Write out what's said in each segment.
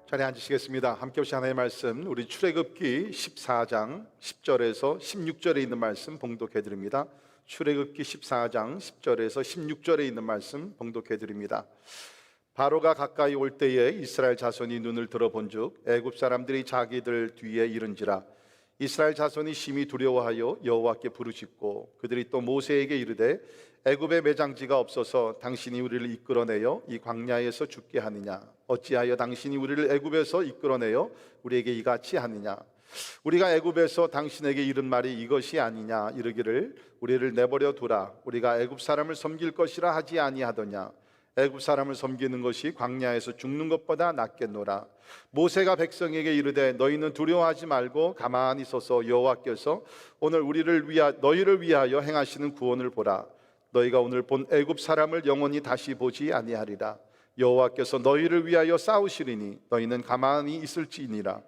자리에 앉으시겠습니다. 함께 보시 하나님의 말씀, 우리 출애굽기 14장 10절에서 16절에 있는 말씀 봉독해 드립니다. 출애굽기 14장 10절에서 16절에 있는 말씀 봉독해 드립니다. 바로가 가까이 올 때에 이스라엘 자손이 눈을 들어본즉 애굽 사람들이 자기들 뒤에 이른지라. 이스라엘 자손이 심히 두려워하여 여호와께 부르짖고 그들이 또 모세에게 이르되 애굽에 매장지가 없어서 당신이 우리를 이끌어내어 이 광야에서 죽게 하느냐? 어찌하여 당신이 우리를 애굽에서 이끌어내어 우리에게 이같이 하느냐? 우리가 애굽에서 당신에게 이른 말이 이것이 아니냐? 이르기를 우리를 내버려 두라. 우리가 애굽 사람을 섬길 것이라 하지 아니하더냐? 애굽 사람을 섬기는 것이 광야에서 죽는 것보다 낫겠노라. 모세가 백성에게 이르되 너희는 두려워하지 말고 가만히 서서 여호와께서 오늘 너희를 위하여 행하시는 구원을 보라. 너희가 오늘 본 애굽 사람을 영원히 다시 보지 아니하리라. 여호와께서 너희를 위하여 싸우시리니 너희는 가만히 있을지니라.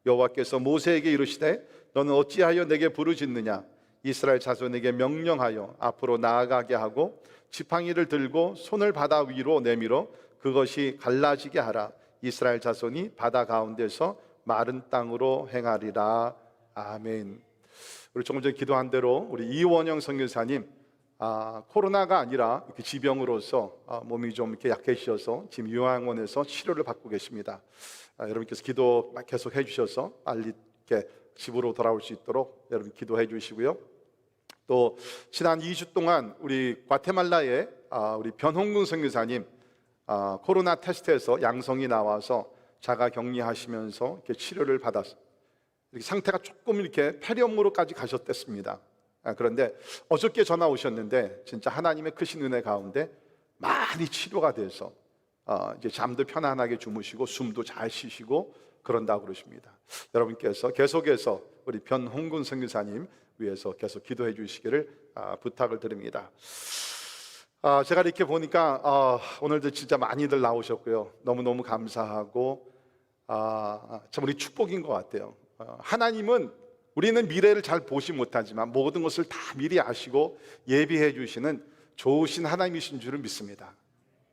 여호와께서 모세에게 이르시되 너는 어찌하여 내게 부르짖느냐? 이스라엘 자손에게 명령하여 앞으로 나아가게 하고 지팡이를 들고 손을 바다 위로 내밀어 그것이 갈라지게 하라. 이스라엘 자손이 바다 가운데서 마른 땅으로 행하리라. 아멘. 우리 조금 전에 기도한 대로 우리 이원영 선교사님 코로나가 아니라 이렇게 지병으로서 몸이 좀 이렇게 약해지셔서 지금 요양원에서 치료를 받고 계십니다. 여러분께서 기도 계속 해주셔서 빨리 이렇게 집으로 돌아올 수 있도록 여러분 기도해 주시고요. 또 지난 2주 동안 우리 과테말라의 우리 변홍근 선교사님 코로나 테스트에서 양성이 나와서 자가 격리하시면서 이렇게 치료를 받았어요. 이렇게 상태가 조금 이렇게 폐렴으로까지 가셨댔습니다. 그런데 어저께 전화 오셨는데 진짜 하나님의 크신 은혜 가운데 많이 치료가 돼서 이제 잠도 편안하게 주무시고 숨도 잘 쉬시고 그런다고 그러십니다. 여러분께서 계속해서 우리 변홍근 선교사님 위해서 계속 기도해 주시기를 부탁을 드립니다. 제가 이렇게 보니까 오늘도 진짜 많이들 나오셨고요. 너무너무 감사하고 참 우리 축복인 것 같아요. 하나님은 우리는 미래를 잘 보지 못하지만 모든 것을 다 미리 아시고 예비해 주시는 좋으신 하나님이신 줄을 믿습니다.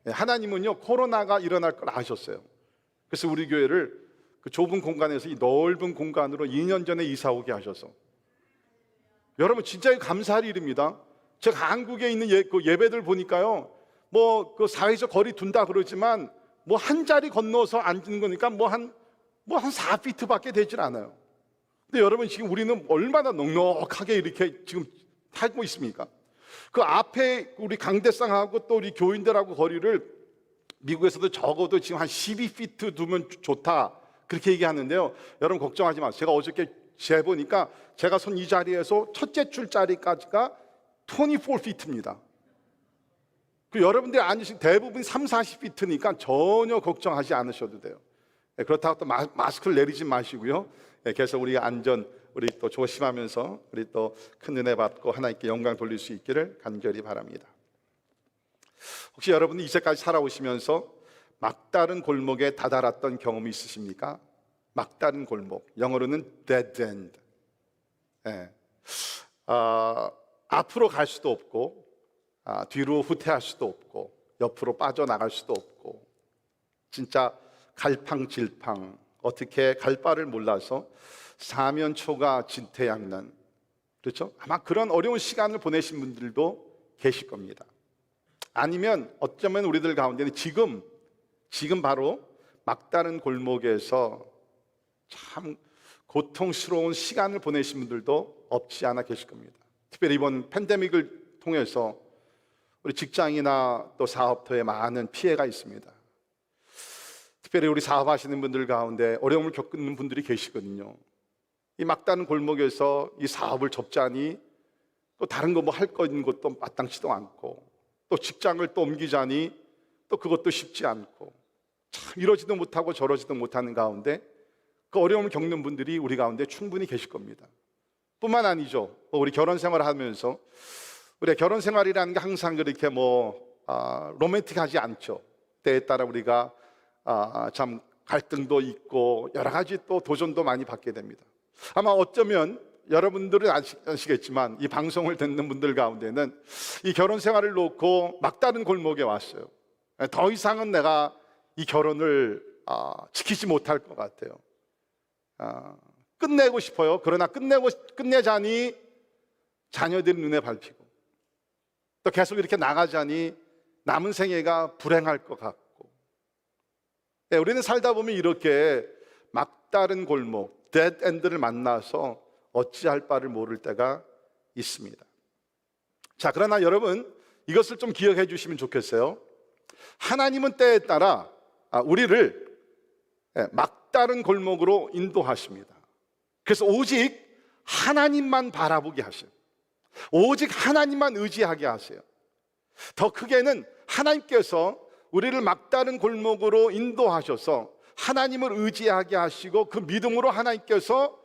하나님은요 코로나가 일어날 걸 아셨어요. 그래서 우리 교회를 그 좁은 공간에서 이 넓은 공간으로 2년 전에 이사 오게 하셔서 여러분 진짜 감사할 일입니다. 제가 한국에 있는 예배들 보니까요 뭐 그 사회적 거리 둔다 그러지만 뭐 한 자리 건너서 앉는 거니까 뭐 한 4피트밖에 되질 않아요. 근데 여러분 지금 우리는 얼마나 넉넉하게 이렇게 지금 살고 있습니까? 그 앞에 우리 강대상하고 또 우리 교인들하고 거리를 미국에서도 적어도 지금 한 12피트 두면 좋다 그렇게 얘기하는데요. 여러분 걱정하지 마세요. 제가 어저께 재보니까 제가 선 이 자리에서 첫째 줄자리까지가 24피트입니다. 그 여러분들이 앉으신 대부분 30-40피트니까 전혀 걱정하지 않으셔도 돼요. 그렇다고 또 마스크를 내리지 마시고요. 계속 우리 안전 우리 또 조심하면서 우리 또 큰 은혜 받고 하나님께 영광 돌릴 수 있기를 간절히 바랍니다. 혹시 여러분이 이제까지 살아오시면서 막다른 골목에 다다랐던 경험이 있으십니까? 막다른 골목, 영어로는 dead end. 앞으로 갈 수도 없고 뒤로 후퇴할 수도 없고 옆으로 빠져나갈 수도 없고 진짜 갈팡질팡 어떻게 갈 바를 몰라서 사면초가 진퇴양난, 그렇죠? 아마 그런 어려운 시간을 보내신 분들도 계실 겁니다. 아니면 어쩌면 우리들 가운데는 지금 바로 막다른 골목에서 참 고통스러운 시간을 보내신 분들도 없지 않아 계실 겁니다. 특별히 이번 팬데믹을 통해서 우리 직장이나 또 사업터에 많은 피해가 있습니다. 특별히 우리 사업하시는 분들 가운데 어려움을 겪는 분들이 계시거든요. 이 막다른 골목에서 이 사업을 접자니 또 다른 거 뭐 할 거 있는 것도 마땅치도 않고 또 직장을 또 옮기자니 또 그것도 쉽지 않고 참 이러지도 못하고 저러지도 못하는 가운데 그 어려움을 겪는 분들이 우리 가운데 충분히 계실 겁니다. 뿐만 아니죠. 우리 결혼 생활을 하면서 우리가 결혼 생활이라는 게 항상 그렇게 로맨틱하지 않죠. 때에 따라 우리가 참 갈등도 있고 여러 가지 또 도전도 많이 받게 됩니다. 아마 어쩌면 여러분들은 아시겠지만 이 방송을 듣는 분들 가운데는 이 결혼 생활을 놓고 막다른 골목에 왔어요. 더 이상은 내가 이 결혼을 지키지 못할 것 같아요. 끝내고 싶어요. 그러나 끝내자니 자녀들이 눈에 밟히고, 또 계속 이렇게 나가자니 남은 생애가 불행할 것 같고, 우리는 살다 보면 이렇게 막다른 골목, 데드 엔드를 만나서 어찌할 바를 모를 때가 있습니다. 자, 그러나 여러분, 이것을 좀 기억해 주시면 좋겠어요. 하나님은 때에 따라 우리를 막다른 골목으로 인도하십니다. 그래서 오직 하나님만 바라보게 하세요. 오직 하나님만 의지하게 하세요. 더 크게는 하나님께서 우리를 막다른 골목으로 인도하셔서 하나님을 의지하게 하시고, 그 믿음으로 하나님께서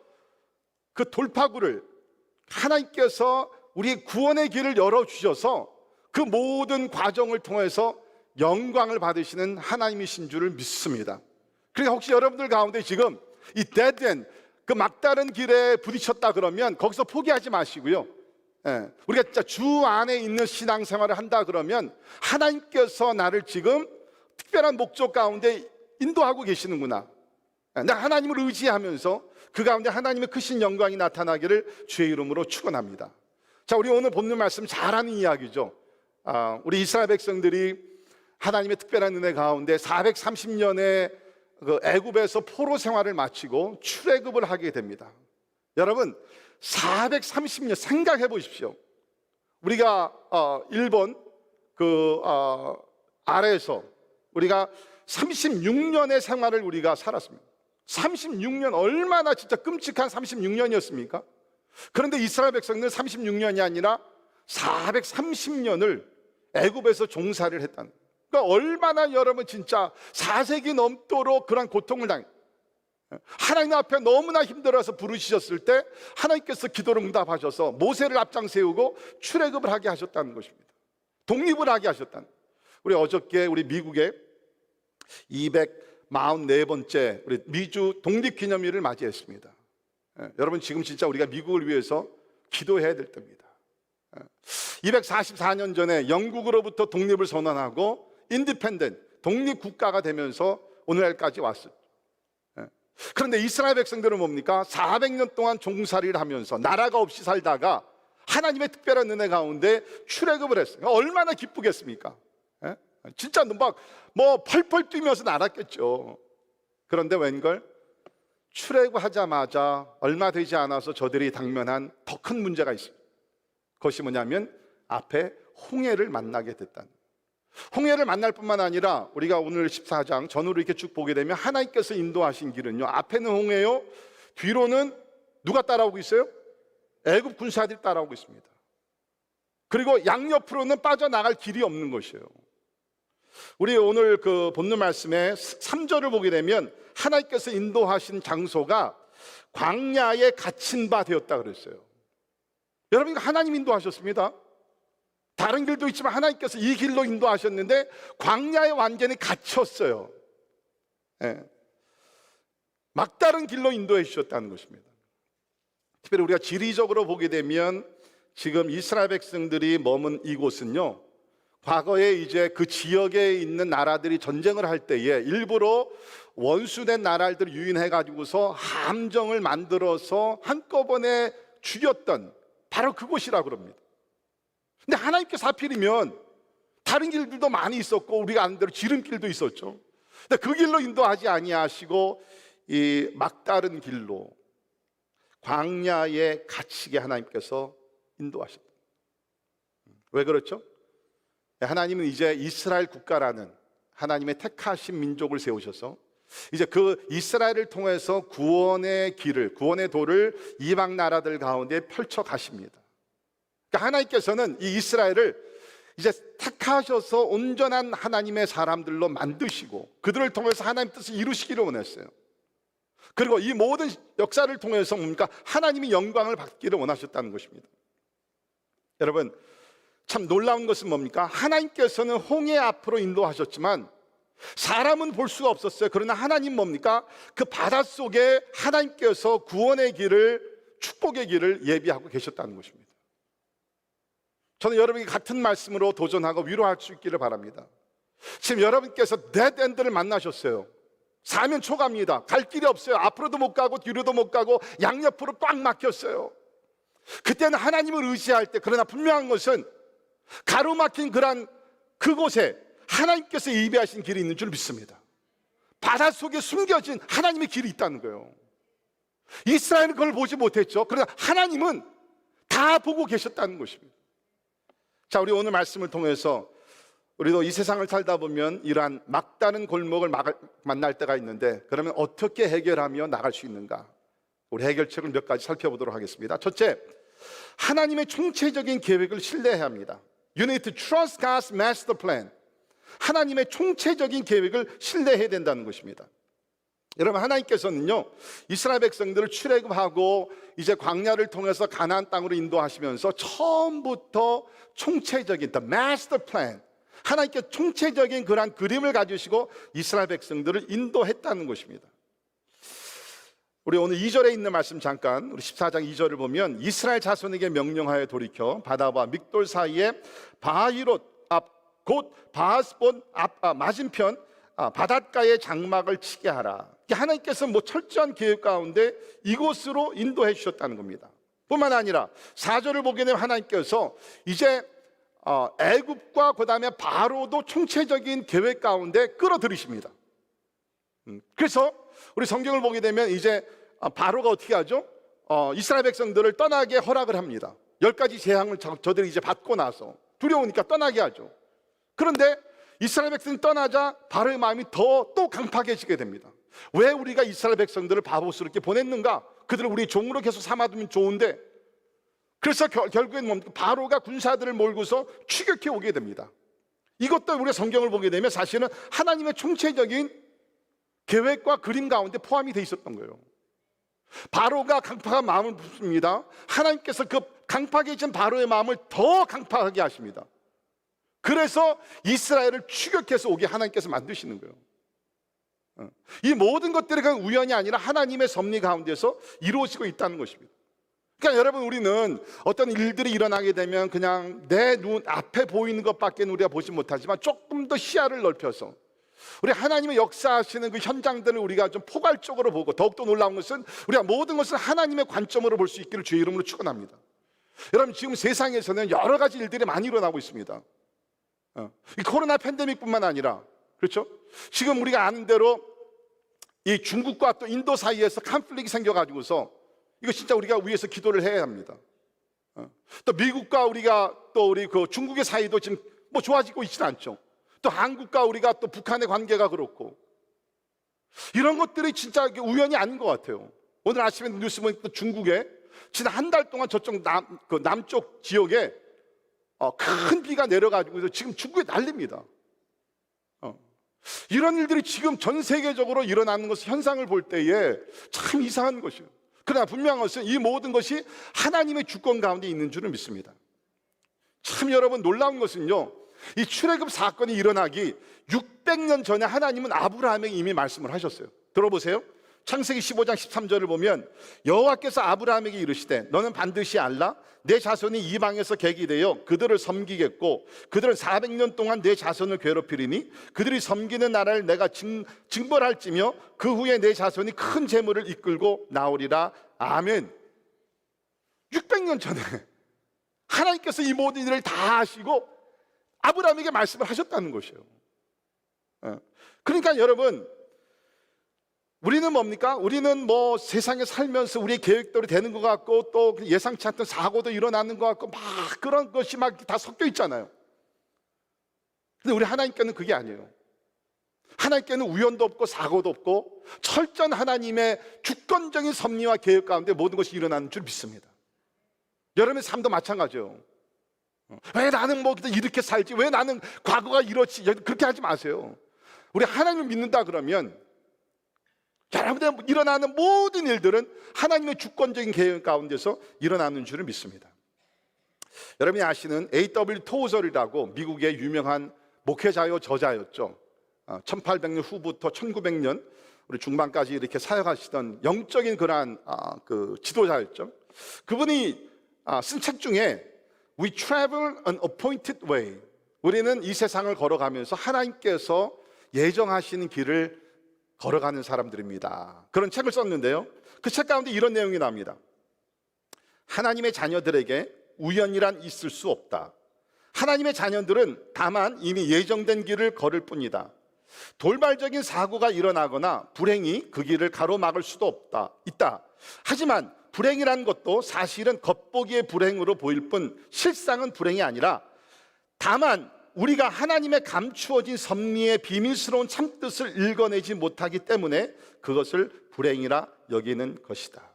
그 돌파구를, 하나님께서 우리의 구원의 길을 열어주셔서 그 모든 과정을 통해서 영광을 받으시는 하나님이신 줄을 믿습니다. 그러니까 혹시 여러분들 가운데 지금 이 데드엔드, 그 막다른 길에 부딪혔다 그러면 거기서 포기하지 마시고요, 우리가 진짜 주 안에 있는 신앙생활을 한다 그러면 하나님께서 나를 지금 특별한 목적 가운데 인도하고 계시는구나, 내가 하나님을 의지하면서 그 가운데 하나님의 크신 영광이 나타나기를 주의 이름으로 축원합니다. 자, 우리 오늘 본문 말씀 잘 아는 이야기죠. 우리 이스라엘 백성들이 하나님의 특별한 은혜 가운데 430년의 그 애굽에서 포로 생활을 마치고 출애굽을 하게 됩니다. 여러분, 430년 생각해 보십시오. 우리가 일본 아래에서 우리가 36년의 생활을 우리가 살았습니다. 36년, 얼마나 진짜 끔찍한 36년이었습니까? 그런데 이스라엘 백성들은 36년이 아니라 430년을 애굽에서 종사를 했다는, 그러니까 얼마나 여러분 진짜 4세기 넘도록 그런 고통을 하나님 앞에 너무나 힘들어서 부르시셨을 때 하나님께서 기도를 응답하셔서 모세를 앞장 세우고 출애굽을 하게 하셨다는 것입니다. 독립을 하게 하셨다는. 우리 어저께 우리 미국의 244번째 우리 미주 독립기념일을 맞이했습니다. 여러분, 지금 진짜 우리가 미국을 위해서 기도해야 될 때입니다. 244년 전에 영국으로부터 독립을 선언하고 인디펜던트, 독립국가가 되면서 오늘날까지 왔어요. 그런데 이스라엘 백성들은 뭡니까? 400년 동안 종살이를 하면서 나라가 없이 살다가 하나님의 특별한 은혜 가운데 출애굽을 했어요. 얼마나 기쁘겠습니까? 진짜 막 펄펄 뛰면서 날았겠죠. 그런데 웬걸? 출애굽하자마자 얼마 되지 않아서 저들이 당면한 더 큰 문제가 있어요. 그것이 뭐냐면 앞에 홍해를 만나게 됐다는. 홍해를 만날 뿐만 아니라 우리가 오늘 14장 전후로 이렇게 쭉 보게 되면 하나님께서 인도하신 길은요, 앞에는 홍해요, 뒤로는 누가 따라오고 있어요? 애굽 군사들이 따라오고 있습니다. 그리고 양옆으로는 빠져나갈 길이 없는 것이에요. 우리 오늘 그 본문 말씀에 3절을 보게 되면 하나님께서 인도하신 장소가 광야에 갇힌 바 되었다 그랬어요. 여러분, 이거 하나님 인도하셨습니다. 다른 길도 있지만 하나님께서 이 길로 인도하셨는데 광야에 완전히 갇혔어요. 막다른 길로 인도해 주셨다는 것입니다. 특별히 우리가 지리적으로 보게 되면 지금 이스라엘 백성들이 머문 이곳은요, 과거에 이제 그 지역에 있는 나라들이 전쟁을 할 때에 일부러 원수된 나라들을 유인해 가지고서 함정을 만들어서 한꺼번에 죽였던 바로 그곳이라고 그럽니다. 근데 하나님께서 하필이면 다른 길들도 많이 있었고 우리가 아는 대로 지름길도 있었죠. 근데 그 길로 인도하지 아니하시고 이 막다른 길로 광야에 갇히게 하나님께서 인도하셨다. 왜 그렇죠? 하나님은 이제 이스라엘 국가라는 하나님의 택하신 민족을 세우셔서 이제 그 이스라엘을 통해서 구원의 길을, 구원의 도를 이방 나라들 가운데 펼쳐 가십니다. 그러니까 하나님께서는 이 이스라엘을 이제 택하셔서 온전한 하나님의 사람들로 만드시고 그들을 통해서 하나님 뜻을 이루시기를 원했어요. 그리고 이 모든 역사를 통해서 뭡니까? 하나님이 영광을 받기를 원하셨다는 것입니다. 여러분, 참 놀라운 것은 뭡니까? 하나님께서는 홍해 앞으로 인도하셨지만 사람은 볼 수가 없었어요. 그러나 하나님 뭡니까? 그 바닷속에 하나님께서 구원의 길을, 축복의 길을 예비하고 계셨다는 것입니다. 저는 여러분이 같은 말씀으로 도전하고 위로할 수 있기를 바랍니다. 지금 여러분께서 데드엔드를 만나셨어요. 사면 초가입니다. 갈 길이 없어요. 앞으로도 못 가고 뒤로도 못 가고 양옆으로 꽉 막혔어요. 그때는 하나님을 의지할 때, 그러나 분명한 것은 가로막힌 그곳에 하나님께서 예비하신 길이 있는 줄 믿습니다. 바닷속에 숨겨진 하나님의 길이 있다는 거예요. 이스라엘은 그걸 보지 못했죠. 그러나 하나님은 다 보고 계셨다는 것입니다. 자, 우리 오늘 말씀을 통해서 우리도 이 세상을 살다 보면 이러한 막다른 골목을 만날 때가 있는데, 그러면 어떻게 해결하며 나갈 수 있는가? 우리 해결책을 몇 가지 살펴보도록 하겠습니다. 첫째, 하나님의 총체적인 계획을 신뢰해야 합니다. You need to trust God's master plan. 하나님의 총체적인 계획을 신뢰해야 된다는 것입니다. 여러분, 하나님께서는요, 이스라엘 백성들을 출애굽하고 이제 광야를 통해서 가나안 땅으로 인도하시면서 처음부터 총체적인 the master plan, 하나님께 총체적인 그러한 그림을 가지시고 이스라엘 백성들을 인도했다는 것입니다. 우리 오늘 2절에 있는 말씀 잠깐, 우리 14장 2절을 보면, 이스라엘 자손에게 명령하여 돌이켜 바다와 믹돌 사이에 바히롯 앞 곧 바하스본 앞 맞은편 바닷가에 장막을 치게 하라. 하나님께서 철저한 계획 가운데 이곳으로 인도해 주셨다는 겁니다. 뿐만 아니라 4절을 보게 되면 하나님께서 이제 애굽과 그 다음에 바로도 총체적인 계획 가운데 끌어들이십니다. 그래서 우리 성경을 보게 되면 이제 바로가 어떻게 하죠? 이스라엘 백성들을 떠나게 허락을 합니다. 10가지 재앙을 저들이 이제 받고 나서 두려우니까 떠나게 하죠. 그런데 이스라엘 백성이 떠나자 바로의 마음이 또 강팍해지게 됩니다. 왜 우리가 이스라엘 백성들을 바보스럽게 보냈는가? 그들을 우리 종으로 계속 삼아두면 좋은데. 그래서 결국엔 바로가 군사들을 몰고서 추격해 오게 됩니다. 이것도 우리가 성경을 보게 되면 사실은 하나님의 총체적인 계획과 그림 가운데 포함이 돼 있었던 거예요. 바로가 강팍한 마음을 품습니다. 하나님께서 그 강팍해진 바로의 마음을 더 강팍하게 하십니다. 그래서 이스라엘을 추격해서 오게 하나님께서 만드시는 거예요. 이 모든 것들이 그냥 우연이 아니라 하나님의 섭리 가운데서 이루어지고 있다는 것입니다. 그러니까 여러분, 우리는 어떤 일들이 일어나게 되면 그냥 내 눈 앞에 보이는 것밖에 우리가 보지 못하지만 조금 더 시야를 넓혀서 우리 하나님의 역사하시는 그 현장들을 우리가 좀 포괄적으로 보고, 더욱더 놀라운 것은 우리가 모든 것을 하나님의 관점으로 볼 수 있기를 주의 이름으로 축원합니다. 여러분, 지금 세상에서는 여러 가지 일들이 많이 일어나고 있습니다. 이 코로나 팬데믹뿐만 아니라, 그렇죠? 지금 우리가 아는 대로 이 중국과 또 인도 사이에서 컨플릭이 생겨가지고서 이거 진짜 우리가 위해서 기도를 해야 합니다. 또 미국과 우리 그 중국의 사이도 지금 좋아지고 있지는 않죠. 또 한국과 우리가 또 북한의 관계가 그렇고, 이런 것들이 진짜 우연이 아닌 것 같아요. 오늘 아침에 뉴스 보니까 중국에 지난 한 달 동안 저쪽 남쪽 지역에 큰 비가 내려가지고 지금 중국에 난립니다. 이런 일들이 지금 전 세계적으로 일어나는 것을 현상을 볼 때에 참 이상한 것이에요. 그러나 분명한 것은 이 모든 것이 하나님의 주권 가운데 있는 줄을 믿습니다. 참 여러분, 놀라운 것은요, 이 출애굽 사건이 일어나기 600년 전에 하나님은 아브라함에게 이미 말씀을 하셨어요. 들어보세요. 창세기 15장 13절을 보면, 여호와께서 아브라함에게 이르시되 너는 반드시 알라. 내 자손이 이방에서 객이 되어 그들을 섬기겠고 그들은 400년 동안 내 자손을 괴롭히리니 그들이 섬기는 나라를 내가 징벌할지며 그 후에 내 자손이 큰 재물을 이끌고 나오리라. 아멘. 600년 전에 하나님께서 이 모든 일을 다 하시고 아브라함에게 말씀을 하셨다는 것이에요. 그러니까 여러분, 우리는 뭡니까? 우리는 세상에 살면서 우리의 계획대로 되는 것 같고, 또 예상치 않던 사고도 일어나는 것 같고, 막 그런 것이 막 다 섞여 있잖아요. 근데 우리 하나님께는 그게 아니에요. 하나님께는 우연도 없고 사고도 없고 철저한 하나님의 주권적인 섭리와 계획 가운데 모든 것이 일어나는 줄 믿습니다. 여러분의 삶도 마찬가지예요. 왜 나는 이렇게 살지? 왜 나는 과거가 이렇지? 그렇게 하지 마세요. 우리 하나님을 믿는다 그러면 여러분들 일어나는 모든 일들은 하나님의 주권적인 계획 가운데서 일어나는 줄을 믿습니다. 여러분이 아시는 A.W. 토저리라고 미국의 유명한 목회자요 저자였죠. 1800년 후부터 1900년 우리 중반까지 이렇게 사역하시던 영적인 그러한 그 지도자였죠. 그분이 쓴 책 중에 We travel an appointed way, 우리는 이 세상을 걸어가면서 하나님께서 예정하시는 길을 걸어가는 사람들입니다. 그런 책을 썼는데요, 그 책 가운데 이런 내용이 나옵니다. 하나님의 자녀들에게 우연이란 있을 수 없다. 하나님의 자녀들은 다만 이미 예정된 길을 걸을 뿐이다. 돌발적인 사고가 일어나거나 불행이 그 길을 가로막을 수도 있다. 하지만 불행이라는 것도 사실은 겉보기의 불행으로 보일 뿐 실상은 불행이 아니라 다만 우리가 하나님의 감추어진 섭리의 비밀스러운 참뜻을 읽어내지 못하기 때문에 그것을 불행이라 여기는 것이다.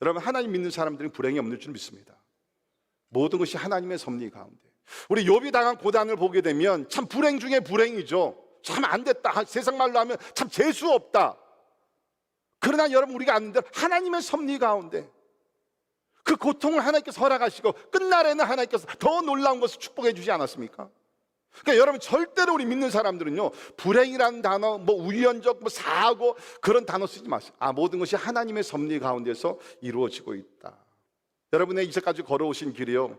여러분, 하나님 믿는 사람들은 불행이 없는 줄 믿습니다. 모든 것이 하나님의 섭리 가운데. 우리 욥이 당한 고난을 보게 되면 참 불행 중에 불행이죠. 참 안 됐다, 세상 말로 하면 참 재수 없다. 그러나 여러분, 우리가 아는 대로 하나님의 섭리 가운데 그 고통을 하나님께서 허락하시고 끝날에는 하나님께서 더 놀라운 것을 축복해 주지 않았습니까? 그러니까 여러분, 절대로 우리 믿는 사람들은요, 불행이라는 단어, 우연적 사고 그런 단어 쓰지 마세요. 모든 것이 하나님의 섭리 가운데서 이루어지고 있다. 여러분의 이제까지 걸어오신 길이요,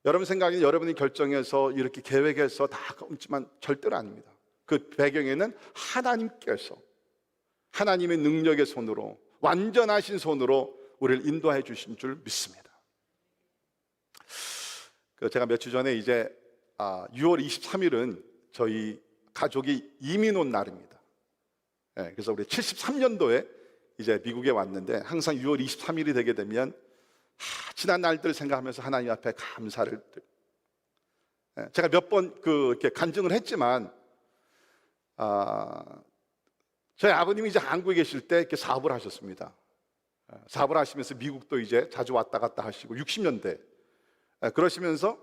여러분 생각에 여러분이 결정해서 이렇게 계획해서 다 없지만 절대로 아닙니다. 그 배경에는 하나님께서 하나님의 능력의 손으로, 완전하신 손으로 우리를 인도해 주신 줄 믿습니다. 제가 며칠 전에 이제 6월 23일은 저희 가족이 이민 온 날입니다. 그래서 우리 73년도에 이제 미국에 왔는데 항상 6월 23일이 되게 되면 지난 날들 생각하면서 하나님 앞에 감사를 제가 몇 번 이렇게 간증을 했지만 저희 아버님이 이제 한국에 계실 때 이렇게 사업을 하셨습니다. 사업을 하시면서 미국도 이제 자주 왔다 갔다 하시고 60년대 그러시면서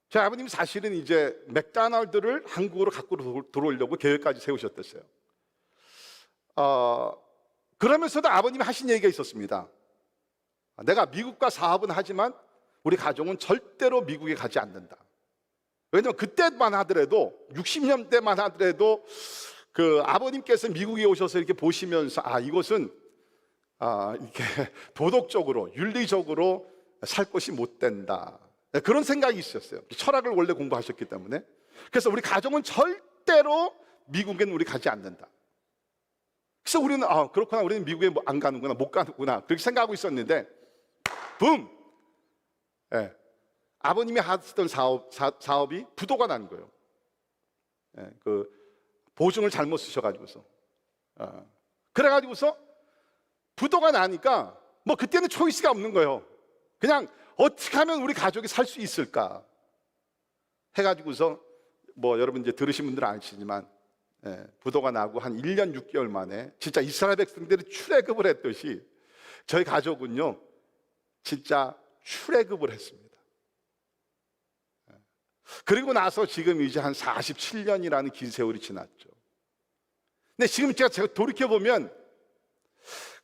저희 아버님이 사실은 이제 맥도날드를 한국으로 갖고 들어오려고 계획까지 세우셨댔어요. 그러면서도 아버님이 하신 얘기가 있었습니다. 내가 미국과 사업은 하지만 우리 가족은 절대로 미국에 가지 않는다. 왜냐하면 그때만 하더라도 60년대만 하더라도 아버님께서 미국에 오셔서 이렇게 보시면서 이것은 이렇게 도덕적으로 윤리적으로 살 것이 못 된다, 그런 생각이 있었어요. 철학을 원래 공부하셨기 때문에. 그래서 우리 가족은 절대로 미국에는 우리 가지 않는다. 그래서 우리는 그렇구나, 우리는 미국에 안 가는구나, 못 가는구나, 그렇게 생각하고 있었는데 붐! 아버님이 하시던 사업이 부도가 난 거예요. 보증을 잘못 쓰셔가지고서. 그래가지고서 부도가 나니까 그때는 초이스가 없는 거예요. 그냥 어떻게 하면 우리 가족이 살 수 있을까 해가지고서 여러분 이제 들으신 분들은 아시지만 부도가 나고 한 1년 6개월 만에 진짜 이스라엘 백성들이 출애굽을 했듯이 저희 가족은요 진짜 출애굽을 했습니다. 그리고 나서 지금 이제 한 47년이라는 긴 세월이 지났죠. 근데 지금 제가 돌이켜보면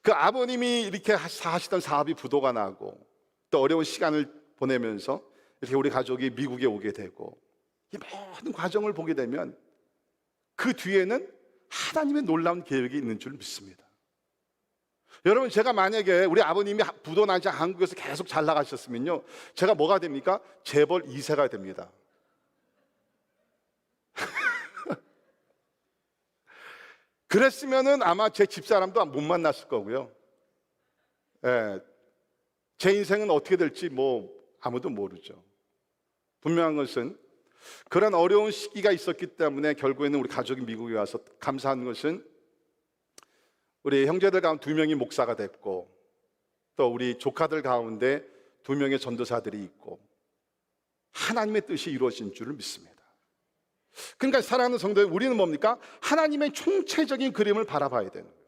그 아버님이 이렇게 하시던 사업이 부도가 나고 또 어려운 시간을 보내면서 이렇게 우리 가족이 미국에 오게 되고 이 모든 과정을 보게 되면 그 뒤에는 하나님의 놀라운 계획이 있는 줄 믿습니다. 여러분, 제가 만약에 우리 아버님이 부도 나지 한국에서 계속 잘 나가셨으면요, 제가 뭐가 됩니까? 재벌 2세가 됩니다. 그랬으면은 아마 제 집사람도 못 만났을 거고요. 제 인생은 어떻게 될지 아무도 모르죠. 분명한 것은 그런 어려운 시기가 있었기 때문에 결국에는 우리 가족이 미국에 와서 감사한 것은 우리 형제들 가운데 2명이 목사가 됐고 또 우리 조카들 가운데 2명의 전도사들이 있고 하나님의 뜻이 이루어진 줄을 믿습니다. 그러니까 사랑하는 성도, 우리는 뭡니까? 하나님의 총체적인 그림을 바라봐야 되는 거예요.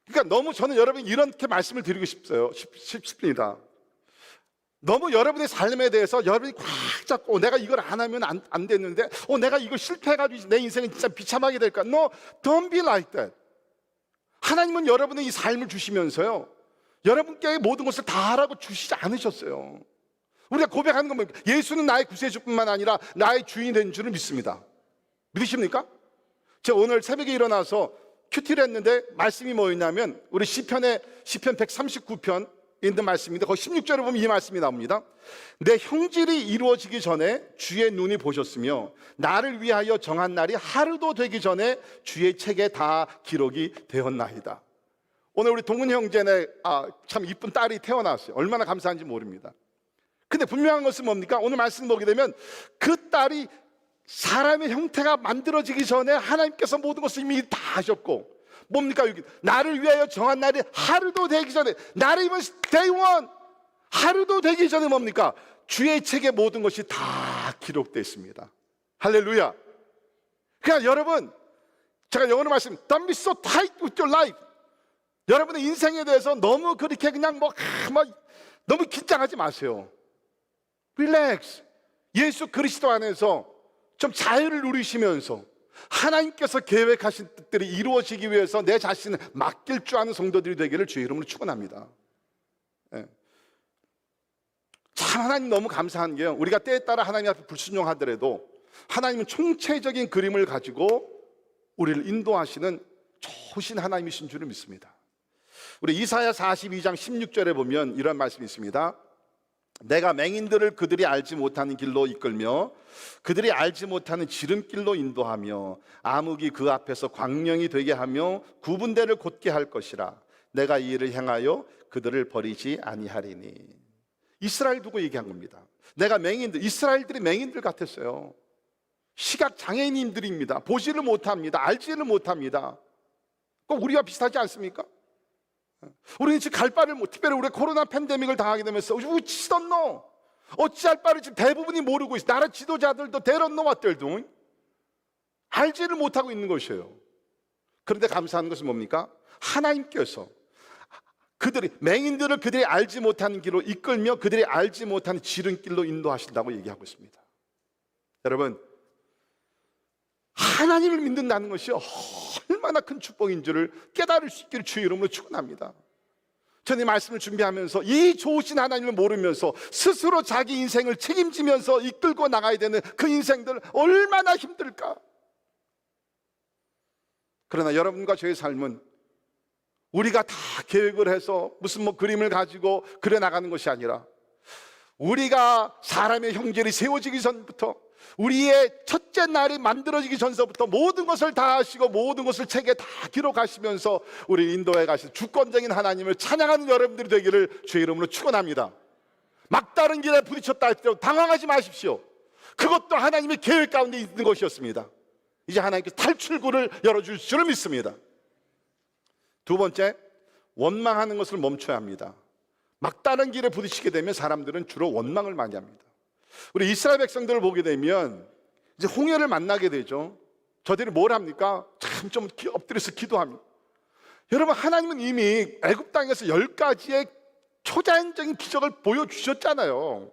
그러니까 너무 저는 여러분 이렇게 말씀을 드리고 싶습니다. 너무 여러분의 삶에 대해서 여러분이 꽉 잡고 내가 이걸 안 하면 안 됐는데 내가 이거 실패해가지고 내 인생은 진짜 비참하게 될까? No, don't be like that. 하나님은 여러분의 이 삶을 주시면서요, 여러분께 모든 것을 다 하라고 주시지 않으셨어요. 우리가 고백하는 건 뭡니까? 예수는 나의 구세주뿐만 아니라 나의 주인이 된 줄을 믿습니다. 믿으십니까? 제가 오늘 새벽에 일어나서 큐티를 했는데 말씀이 뭐였냐면 우리 시편 139편 있는 말씀인데 거기 16절에 보면 이 말씀이 나옵니다. 내 형질이 이루어지기 전에 주의 눈이 보셨으며 나를 위하여 정한 날이 하루도 되기 전에 주의 책에 다 기록이 되었나이다. 오늘 우리 동은 형제네 참 이쁜 딸이 태어났어요. 얼마나 감사한지 모릅니다. 근데 분명한 것은 뭡니까? 오늘 말씀 보게 되면 그 딸이 사람의 형태가 만들어지기 전에 하나님께서 모든 것을 이미 다 하셨고, 뭡니까? 여기 나를 위하여 정한 날이 하루도 되기 전에, 나를 even day one, 하루도 되기 전에 뭡니까? 주의 책에 모든 것이 다 기록되어 있습니다. 할렐루야. 그러니까 여러분, 제가 영어로 말씀, Don't be so tight with your life. 여러분의 인생에 대해서 너무 그렇게 그냥 너무 긴장하지 마세요. Relax. 예수 그리스도 안에서 좀 자유를 누리시면서 하나님께서 계획하신 뜻들이 이루어지기 위해서 내 자신을 맡길 줄 아는 성도들이 되기를 주의 이름으로 축원합니다. 참 하나님 너무 감사한 게요, 우리가 때에 따라 하나님 앞에 불순종하더라도 하나님은 총체적인 그림을 가지고 우리를 인도하시는 좋으신 하나님이신 줄을 믿습니다. 우리 이사야 42장 16절에 보면 이런 말씀이 있습니다. 내가 맹인들을 그들이 알지 못하는 길로 이끌며 그들이 알지 못하는 지름길로 인도하며 암흑이 그 앞에서 광명이 되게 하며 구분대를 곧게 할 것이라. 내가 이 일을 행하여 그들을 버리지 아니하리니. 이스라엘 두고 얘기한 겁니다. 내가 맹인들, 이스라엘들이 맹인들 같았어요. 시각 장애인들입니다. 보지를 못합니다. 알지를 못합니다. 꼭 우리와 비슷하지 않습니까? 우리는 지금 갈 바를 특별히 우리 코로나 팬데믹을 당하게 되면서 We just don't know. 어찌할 바를 지금 대부분이 모르고 있어요. 나라 지도자들도 they don't know what they're doing. 알지를 못하고 있는 것이에요. 그런데 감사한 것은 뭡니까? 하나님께서 그들이 맹인들을 그들이 알지 못하는 길로 이끌며 그들이 알지 못하는 지름길로 인도하신다고 얘기하고 있습니다. 여러분, 하나님을 믿는다는 것이 얼마나 큰 축복인 줄을 깨달을 수 있기를 주의 이름으로 축원합니다. 저는 이 말씀을 준비하면서 이 좋으신 하나님을 모르면서 스스로 자기 인생을 책임지면서 이끌고 나가야 되는 그 인생들 얼마나 힘들까. 그러나 여러분과 저의 삶은 우리가 다 계획을 해서 무슨 그림을 가지고 그려나가는 것이 아니라 우리가 사람의 형질이 세워지기 전부터, 우리의 첫째 날이 만들어지기 전서부터 모든 것을 다 하시고 모든 것을 책에 다 기록하시면서 우리 인도에 가신 주권적인 하나님을 찬양하는 여러분들이 되기를 주의 이름으로 축원합니다. 막다른 길에 부딪혔다 할지라도 당황하지 마십시오. 그것도 하나님의 계획 가운데 있는 것이었습니다. 이제 하나님께서 탈출구를 열어줄 줄을 믿습니다. 두 번째, 원망하는 것을 멈춰야 합니다. 막다른 길에 부딪히게 되면 사람들은 주로 원망을 많이 합니다. 우리 이스라엘 백성들을 보게 되면 이제 홍해를 만나게 되죠. 저들이 뭘 합니까? 참 좀 엎드려서 기도합니다. 여러분, 하나님은 이미 애굽 땅에서 10가지의 초자연적인 기적을 보여주셨잖아요.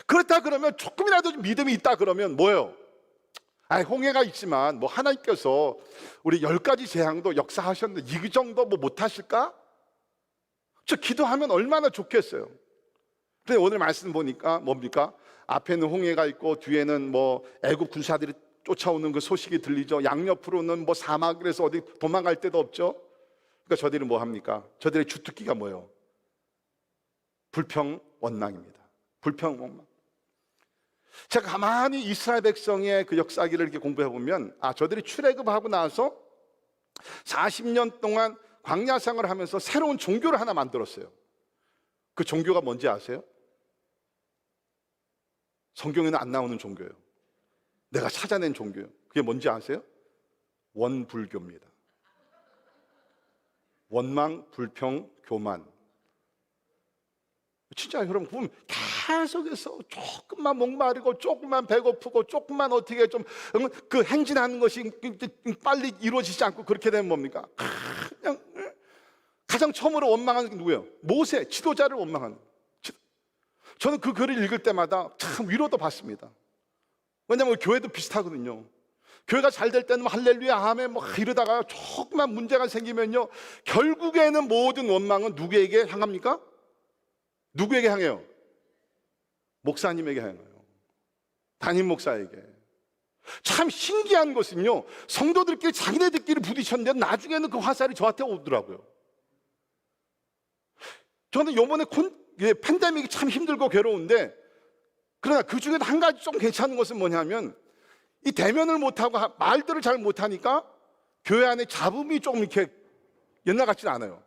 그렇다 그러면 조금이라도 믿음이 있다 그러면 뭐예요? 홍해가 있지만 하나님께서 우리 10가지 재앙도 역사하셨는데 이 정도 못하실까? 저 기도하면 얼마나 좋겠어요. 근데 오늘 말씀 보니까 뭡니까? 앞에는 홍해가 있고 뒤에는 애굽 군사들이 쫓아오는 그 소식이 들리죠. 양옆으로는 사막이라서 어디 도망갈 데도 없죠. 그러니까 저들이 뭐 합니까? 저들의 주특기가 뭐예요? 불평원망입니다. 불평원망. 제가 가만히 이스라엘 백성의 그 역사기를 이렇게 공부해 보면 저들이 출애굽하고 나서 40년 동안 광야 생활을 하면서 새로운 종교를 하나 만들었어요. 그 종교가 뭔지 아세요? 성경에는 안 나오는 종교예요. 내가 찾아낸 종교예요. 그게 뭔지 아세요? 원불교입니다. 원망, 불평, 교만. 진짜 여러분 보면 계속해서 조금만 목마르고 조금만 배고프고 조금만 어떻게 좀 그 행진하는 것이 빨리 이루어지지 않고 그렇게 되면 뭡니까? 그냥 가장 처음으로 원망하는 게 누구예요? 모세, 지도자를 원망하는. 저는 그 글을 읽을 때마다 참 위로도 받습니다. 왜냐하면 교회도 비슷하거든요. 교회가 잘 될 때는 할렐루야 아멘 이러다가 조금만 문제가 생기면요, 결국에는 모든 원망은 누구에게 향합니까? 누구에게 향해요? 목사님에게 향해요. 담임 목사에게. 참 신기한 것은요, 성도들끼리 자기네들끼리 부딪혔는데 나중에는 그 화살이 저한테 오더라고요. 저는 요번에 팬데믹이 참 힘들고 괴로운데, 그러나 그 중에도 한 가지 좀 괜찮은 것은 뭐냐면, 이 대면을 못하고 말들을 잘 못하니까 교회 안에 잡음이 조금 이렇게 옛날 같지는 않아요.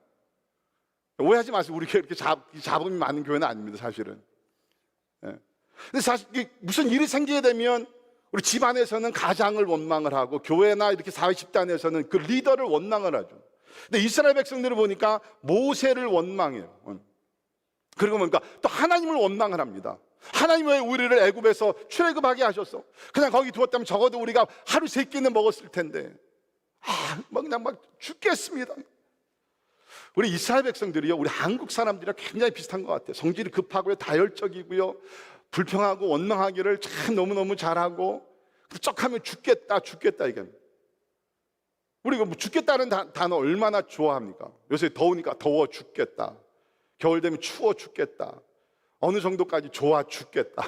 오해하지 마세요. 우리 교회 이렇게 잡음이 많은 교회는 아닙니다, 사실은. 예. 근데 사실 무슨 일이 생기게 되면 우리 집안에서는 가장을 원망을 하고, 교회나 이렇게 사회 집단에서는 그 리더를 원망을 하죠. 근데 이스라엘 백성들을 보니까 모세를 원망해요. 그리고 뭔가 또 하나님을 원망을 합니다. 하나님 왜 우리를 애굽에서 출애굽하게 하셨어? 그냥 거기 두었다면 적어도 우리가 하루 세 끼는 먹었을 텐데, 그냥 막 죽겠습니다. 우리 이스라엘 백성들이요, 우리 한국 사람들이랑 굉장히 비슷한 것 같아요. 성질이 급하고요, 다혈적이고요, 불평하고 원망하기를 참 너무너무 잘하고, 쩍하면 죽겠다 이게. 우리가 뭐 죽겠다는 단어 얼마나 좋아합니까? 요새 더우니까 더워 죽겠다, 겨울 되면 추워 죽겠다, 어느 정도까지 좋아 죽겠다.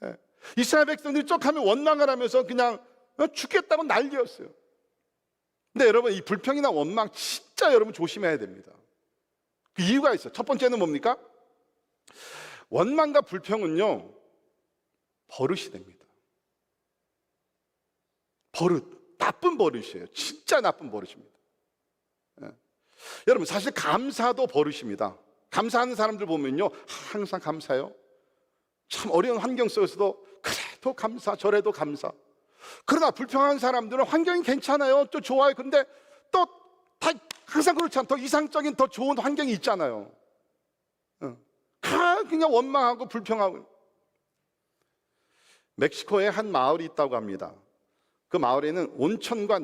예. 이스라엘 백성들이 쩍하면 원망을 하면서 그냥 죽겠다고 난리였어요. 근데 여러분, 이 불평이나 원망 진짜 여러분 조심해야 됩니다. 그 이유가 있어요. 첫 번째는 뭡니까? 원망과 불평은요, 버릇이 됩니다. 버릇, 나쁜 버릇이에요. 진짜 나쁜 버릇입니다. 예. 여러분, 사실 감사도 버릇입니다. 감사하는 사람들 보면요, 항상 감사해요. 참 어려운 환경 속에서도 그래도 감사, 저래도 감사. 그러나 불평한 사람들은 환경이 괜찮아요, 또 좋아요. 근데 또 다 항상 그렇지 않아. 더 이상적인, 더 좋은 환경이 있잖아요. 그냥 원망하고 불평하고. 멕시코에 한 마을이 있다고 합니다. 그 마을에는 온천과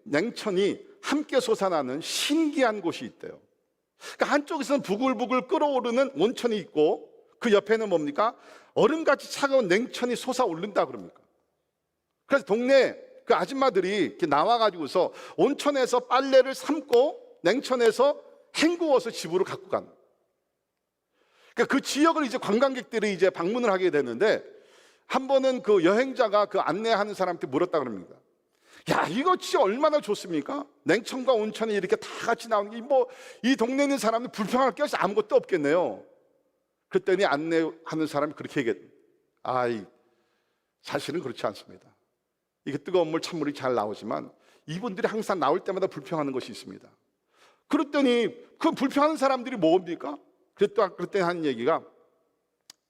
냉천이 함께 솟아나는 신기한 곳이 있대요. 그러니까 한쪽에서는 부글부글 끓어오르는 온천이 있고, 그 옆에는 뭡니까? 얼음같이 차가운 냉천이 솟아오른다 그럽니까? 그래서 동네 그 아줌마들이 이렇게 나와가지고서 온천에서 빨래를 삶고 냉천에서 헹구어서 집으로 갖고 간. 그러니까 그 지역을 이제 관광객들이 이제 방문을 하게 되는데, 한 번은 그 여행자가 그 안내하는 사람한테 물었다 그럽니다. 야, 이거 진짜 얼마나 좋습니까? 냉천과 온천이 이렇게 다 같이 나오는 게 뭐 이 동네에 있는 사람들 불평할 게 아무것도 없겠네요. 그랬더니 안내하는 사람이 그렇게 얘기했어요. 사실은 그렇지 않습니다. 이게 뜨거운 물, 찬물이 잘 나오지만 이분들이 항상 나올 때마다 불평하는 것이 있습니다. 그랬더니 그 불평하는 사람들이 뭡니까? 그랬더니 하는 얘기가,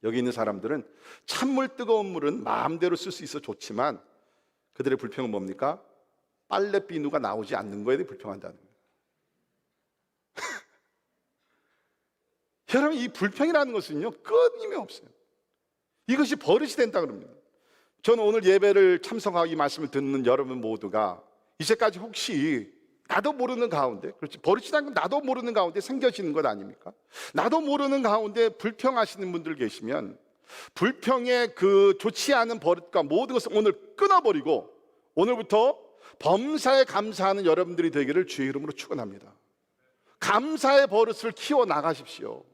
여기 있는 사람들은 찬물, 뜨거운 물은 마음대로 쓸 수 있어 좋지만 그들의 불평은 뭡니까? 빨래 비누가 나오지 않는 거에 대해 불평한다는 거예요. 여러분, 이 불평이라는 것은요, 끊임이 없어요. 이것이 버릇이 된다 그럽니다. 저는 오늘 예배를 참석하고 이 말씀을 듣는 여러분 모두가 이제까지 혹시 나도 모르는 가운데, 그렇지, 버릇이라는 건 나도 모르는 가운데 생겨지는 것 아닙니까? 나도 모르는 가운데 불평하시는 분들 계시면, 불평의 그 좋지 않은 버릇과 모든 것을 오늘 끊어버리고 오늘부터 범사에 감사하는 여러분들이 되기를 주의 이름으로 축원합니다. 감사의 버릇을 키워 나가십시오.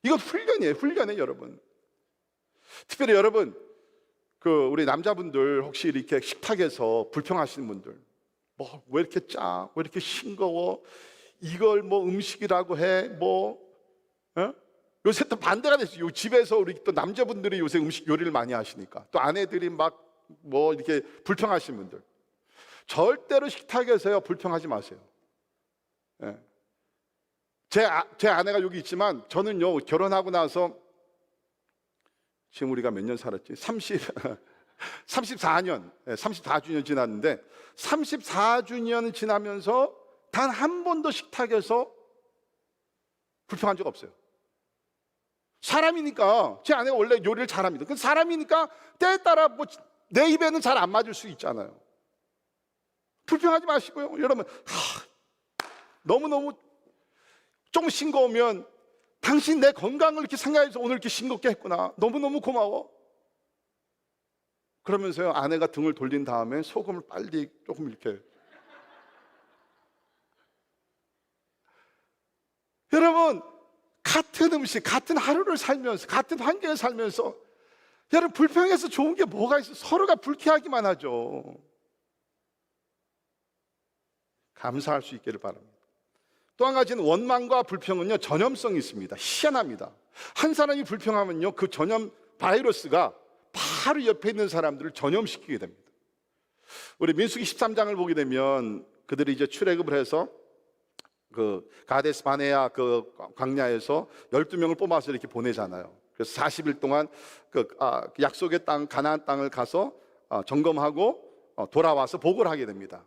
이거 훈련이에요, 훈련이에요, 여러분. 특별히 여러분, 우리 남자분들 혹시 이렇게 식탁에서 불평하시는 분들, 뭐 왜 이렇게 짜? 왜 이렇게 싱거워? 이걸 뭐 음식이라고 해? 요새 또 반대가 됐어요. 집에서 우리 또 남자분들이 요새 음식 요리를 많이 하시니까 또 아내들이 막 뭐 이렇게 불평하시는 분들, 절대로 식탁에서요 불평하지 마세요. 예. 제 아내가 여기 있지만 저는요, 결혼하고 나서 지금 우리가 몇 년 살았지? 34년, 34주년 지났는데 34주년 지나면서 단 한 번도 식탁에서 불평한 적 없어요. 사람이니까, 제 아내가 원래 요리를 잘합니다. 근데 사람이니까 때에 따라 뭐 내 입에는 잘 안 맞을 수 있잖아요. 불평하지 마시고요. 여러분, 너무너무 좀 싱거우면 당신 내 건강을 이렇게 생각해서 오늘 이렇게 싱겁게 했구나. 너무너무 고마워. 그러면서요, 아내가 등을 돌린 다음에 소금을 빨리 조금 이렇게. 여러분, 같은 음식, 같은 하루를 살면서, 같은 환경에 살면서 여러분, 불평해서 좋은 게 뭐가 있어요? 서로가 불쾌하기만 하죠. 감사할 수 있기를 바랍니다. 또 한 가지는 원망과 불평은요, 전염성이 있습니다. 희한합니다. 한 사람이 불평하면요, 그 전염 바이러스가 바로 옆에 있는 사람들을 전염시키게 됩니다. 우리 민수기 13장을 보게 되면 그들이 이제 출애굽을 해서 그 가데스 바네아 그 광야에서 12명을 뽑아서 이렇게 보내잖아요. 그래서 40일 동안 그 약속의 땅 가나안 땅을 가서 점검하고 돌아와서 보고를 하게 됩니다.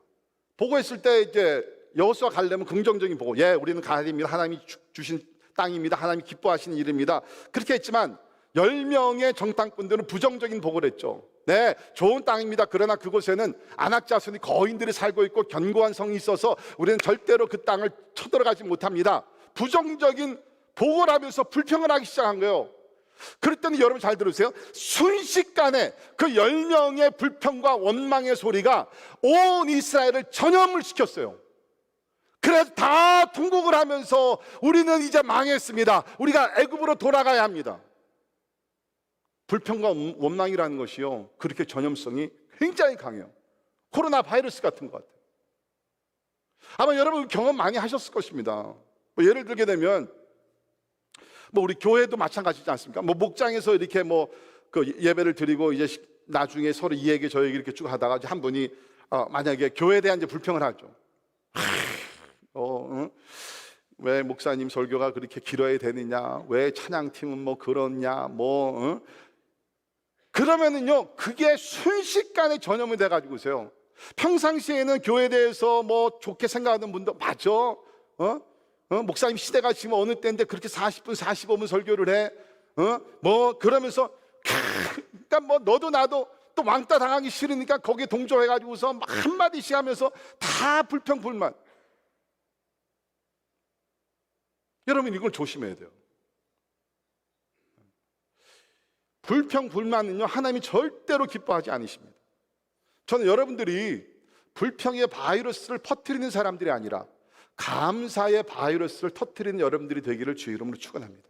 보고했을 때 이제 여호수아 갈렙은 긍정적인 보고, 예, 우리는 가야 됩니다. 하나님이 주신 땅입니다. 하나님이 기뻐하시는 일입니다. 그렇게 했지만 10명의 정탐꾼들은 부정적인 보고를 했죠. 네, 좋은 땅입니다. 그러나 그곳에는 아낙 자손이 거인들이 살고 있고 견고한 성이 있어서 우리는 절대로 그 땅을 쳐들어가지 못합니다. 부정적인 보고를 하면서 불평을 하기 시작한 거예요. 그랬더니 여러분 잘 들으세요. 순식간에 그 10명의 불평과 원망의 소리가 온 이스라엘을 전염을 시켰어요. 그래서 다 통곡을 하면서 우리는 이제 망했습니다. 우리가 애굽으로 돌아가야 합니다. 불평과 원망이라는 것이요, 그렇게 전염성이 굉장히 강해요. 코로나 바이러스 같은 것 같아요. 아마 여러분 경험 많이 하셨을 것입니다. 뭐 예를 들게 되면 뭐 우리 교회도 마찬가지지 않습니까? 뭐 목장에서 이렇게 뭐 그 예배를 드리고 이제 나중에 서로 이 얘기 저 얘기 이렇게 쭉 하다가 한 분이 만약에 교회에 대한 이제 불평을 하죠. 왜 목사님 설교가 그렇게 길어야 되느냐? 왜 찬양팀은 뭐 그러냐? 그러면은요, 그게 순식간에 전염이 돼가지고서요, 평상시에는 교회에 대해서 뭐 좋게 생각하는 분도 맞아. 목사님 시대가 지금 어느 때인데 그렇게 40분, 45분 설교를 해. 뭐 그러면서 그러니까 뭐 너도 나도 또 왕따 당하기 싫으니까 거기에 동조해가지고서 막 한마디씩 하면서 다 불평 불만. 여러분 이걸 조심해야 돼요. 불평 불만은요, 하나님이 절대로 기뻐하지 않으십니다. 저는 여러분들이 불평의 바이러스를 퍼뜨리는 사람들이 아니라 감사의 바이러스를 터뜨리는 여러분들이 되기를 주의 이름으로 축원합니다.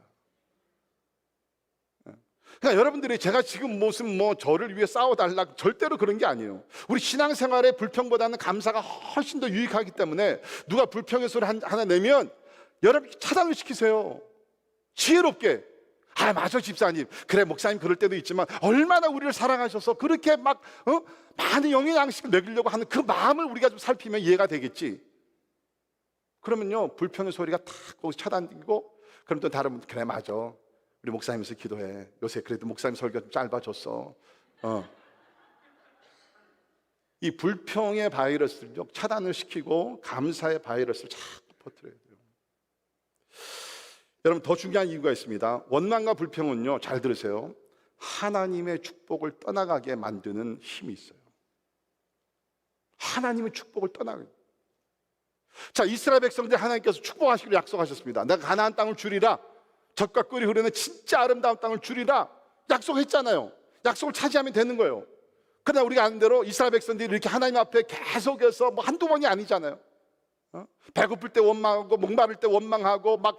그러니까 여러분들이 제가 지금 무슨 뭐 저를 위해 싸워달라, 절대로 그런 게 아니에요. 우리 신앙생활에 불평보다는 감사가 훨씬 더 유익하기 때문에 누가 불평의 소리 하나 내면 여러분 차단을 시키세요. 지혜롭게. 맞아 집사님, 그래 목사님 그럴 때도 있지만 얼마나 우리를 사랑하셔서 그렇게 막 많은 영의 양식을 먹이려고 하는 그 마음을 우리가 좀 살피면 이해가 되겠지. 그러면요, 불평의 소리가 탁 거기서 차단되고, 그럼 또 다른 분, 그래 맞아, 우리 목사님에서 기도해. 요새 그래도 목사님 설교가 좀 짧아졌어. 이 불평의 바이러스를 차단을 시키고 감사의 바이러스를 자꾸 퍼뜨려야 돼요. 여러분 더 중요한 이유가 있습니다. 원망과 불평은요, 잘 들으세요, 하나님의 축복을 떠나가게 만드는 힘이 있어요. 하나님의 축복을 떠나가게. 자, 이스라엘 백성들 하나님께서 축복하시기로 약속하셨습니다. 내가 가나안 땅을 주리라, 젖과 꿀이 흐르는 진짜 아름다운 땅을 주리라 약속했잖아요. 약속을 차지하면 되는 거예요. 그러나 우리가 아는 대로 이스라엘 백성들이 이렇게 하나님 앞에 계속해서 뭐 한두 번이 아니잖아요. 배고플 때 원망하고 목마를 때 원망하고 막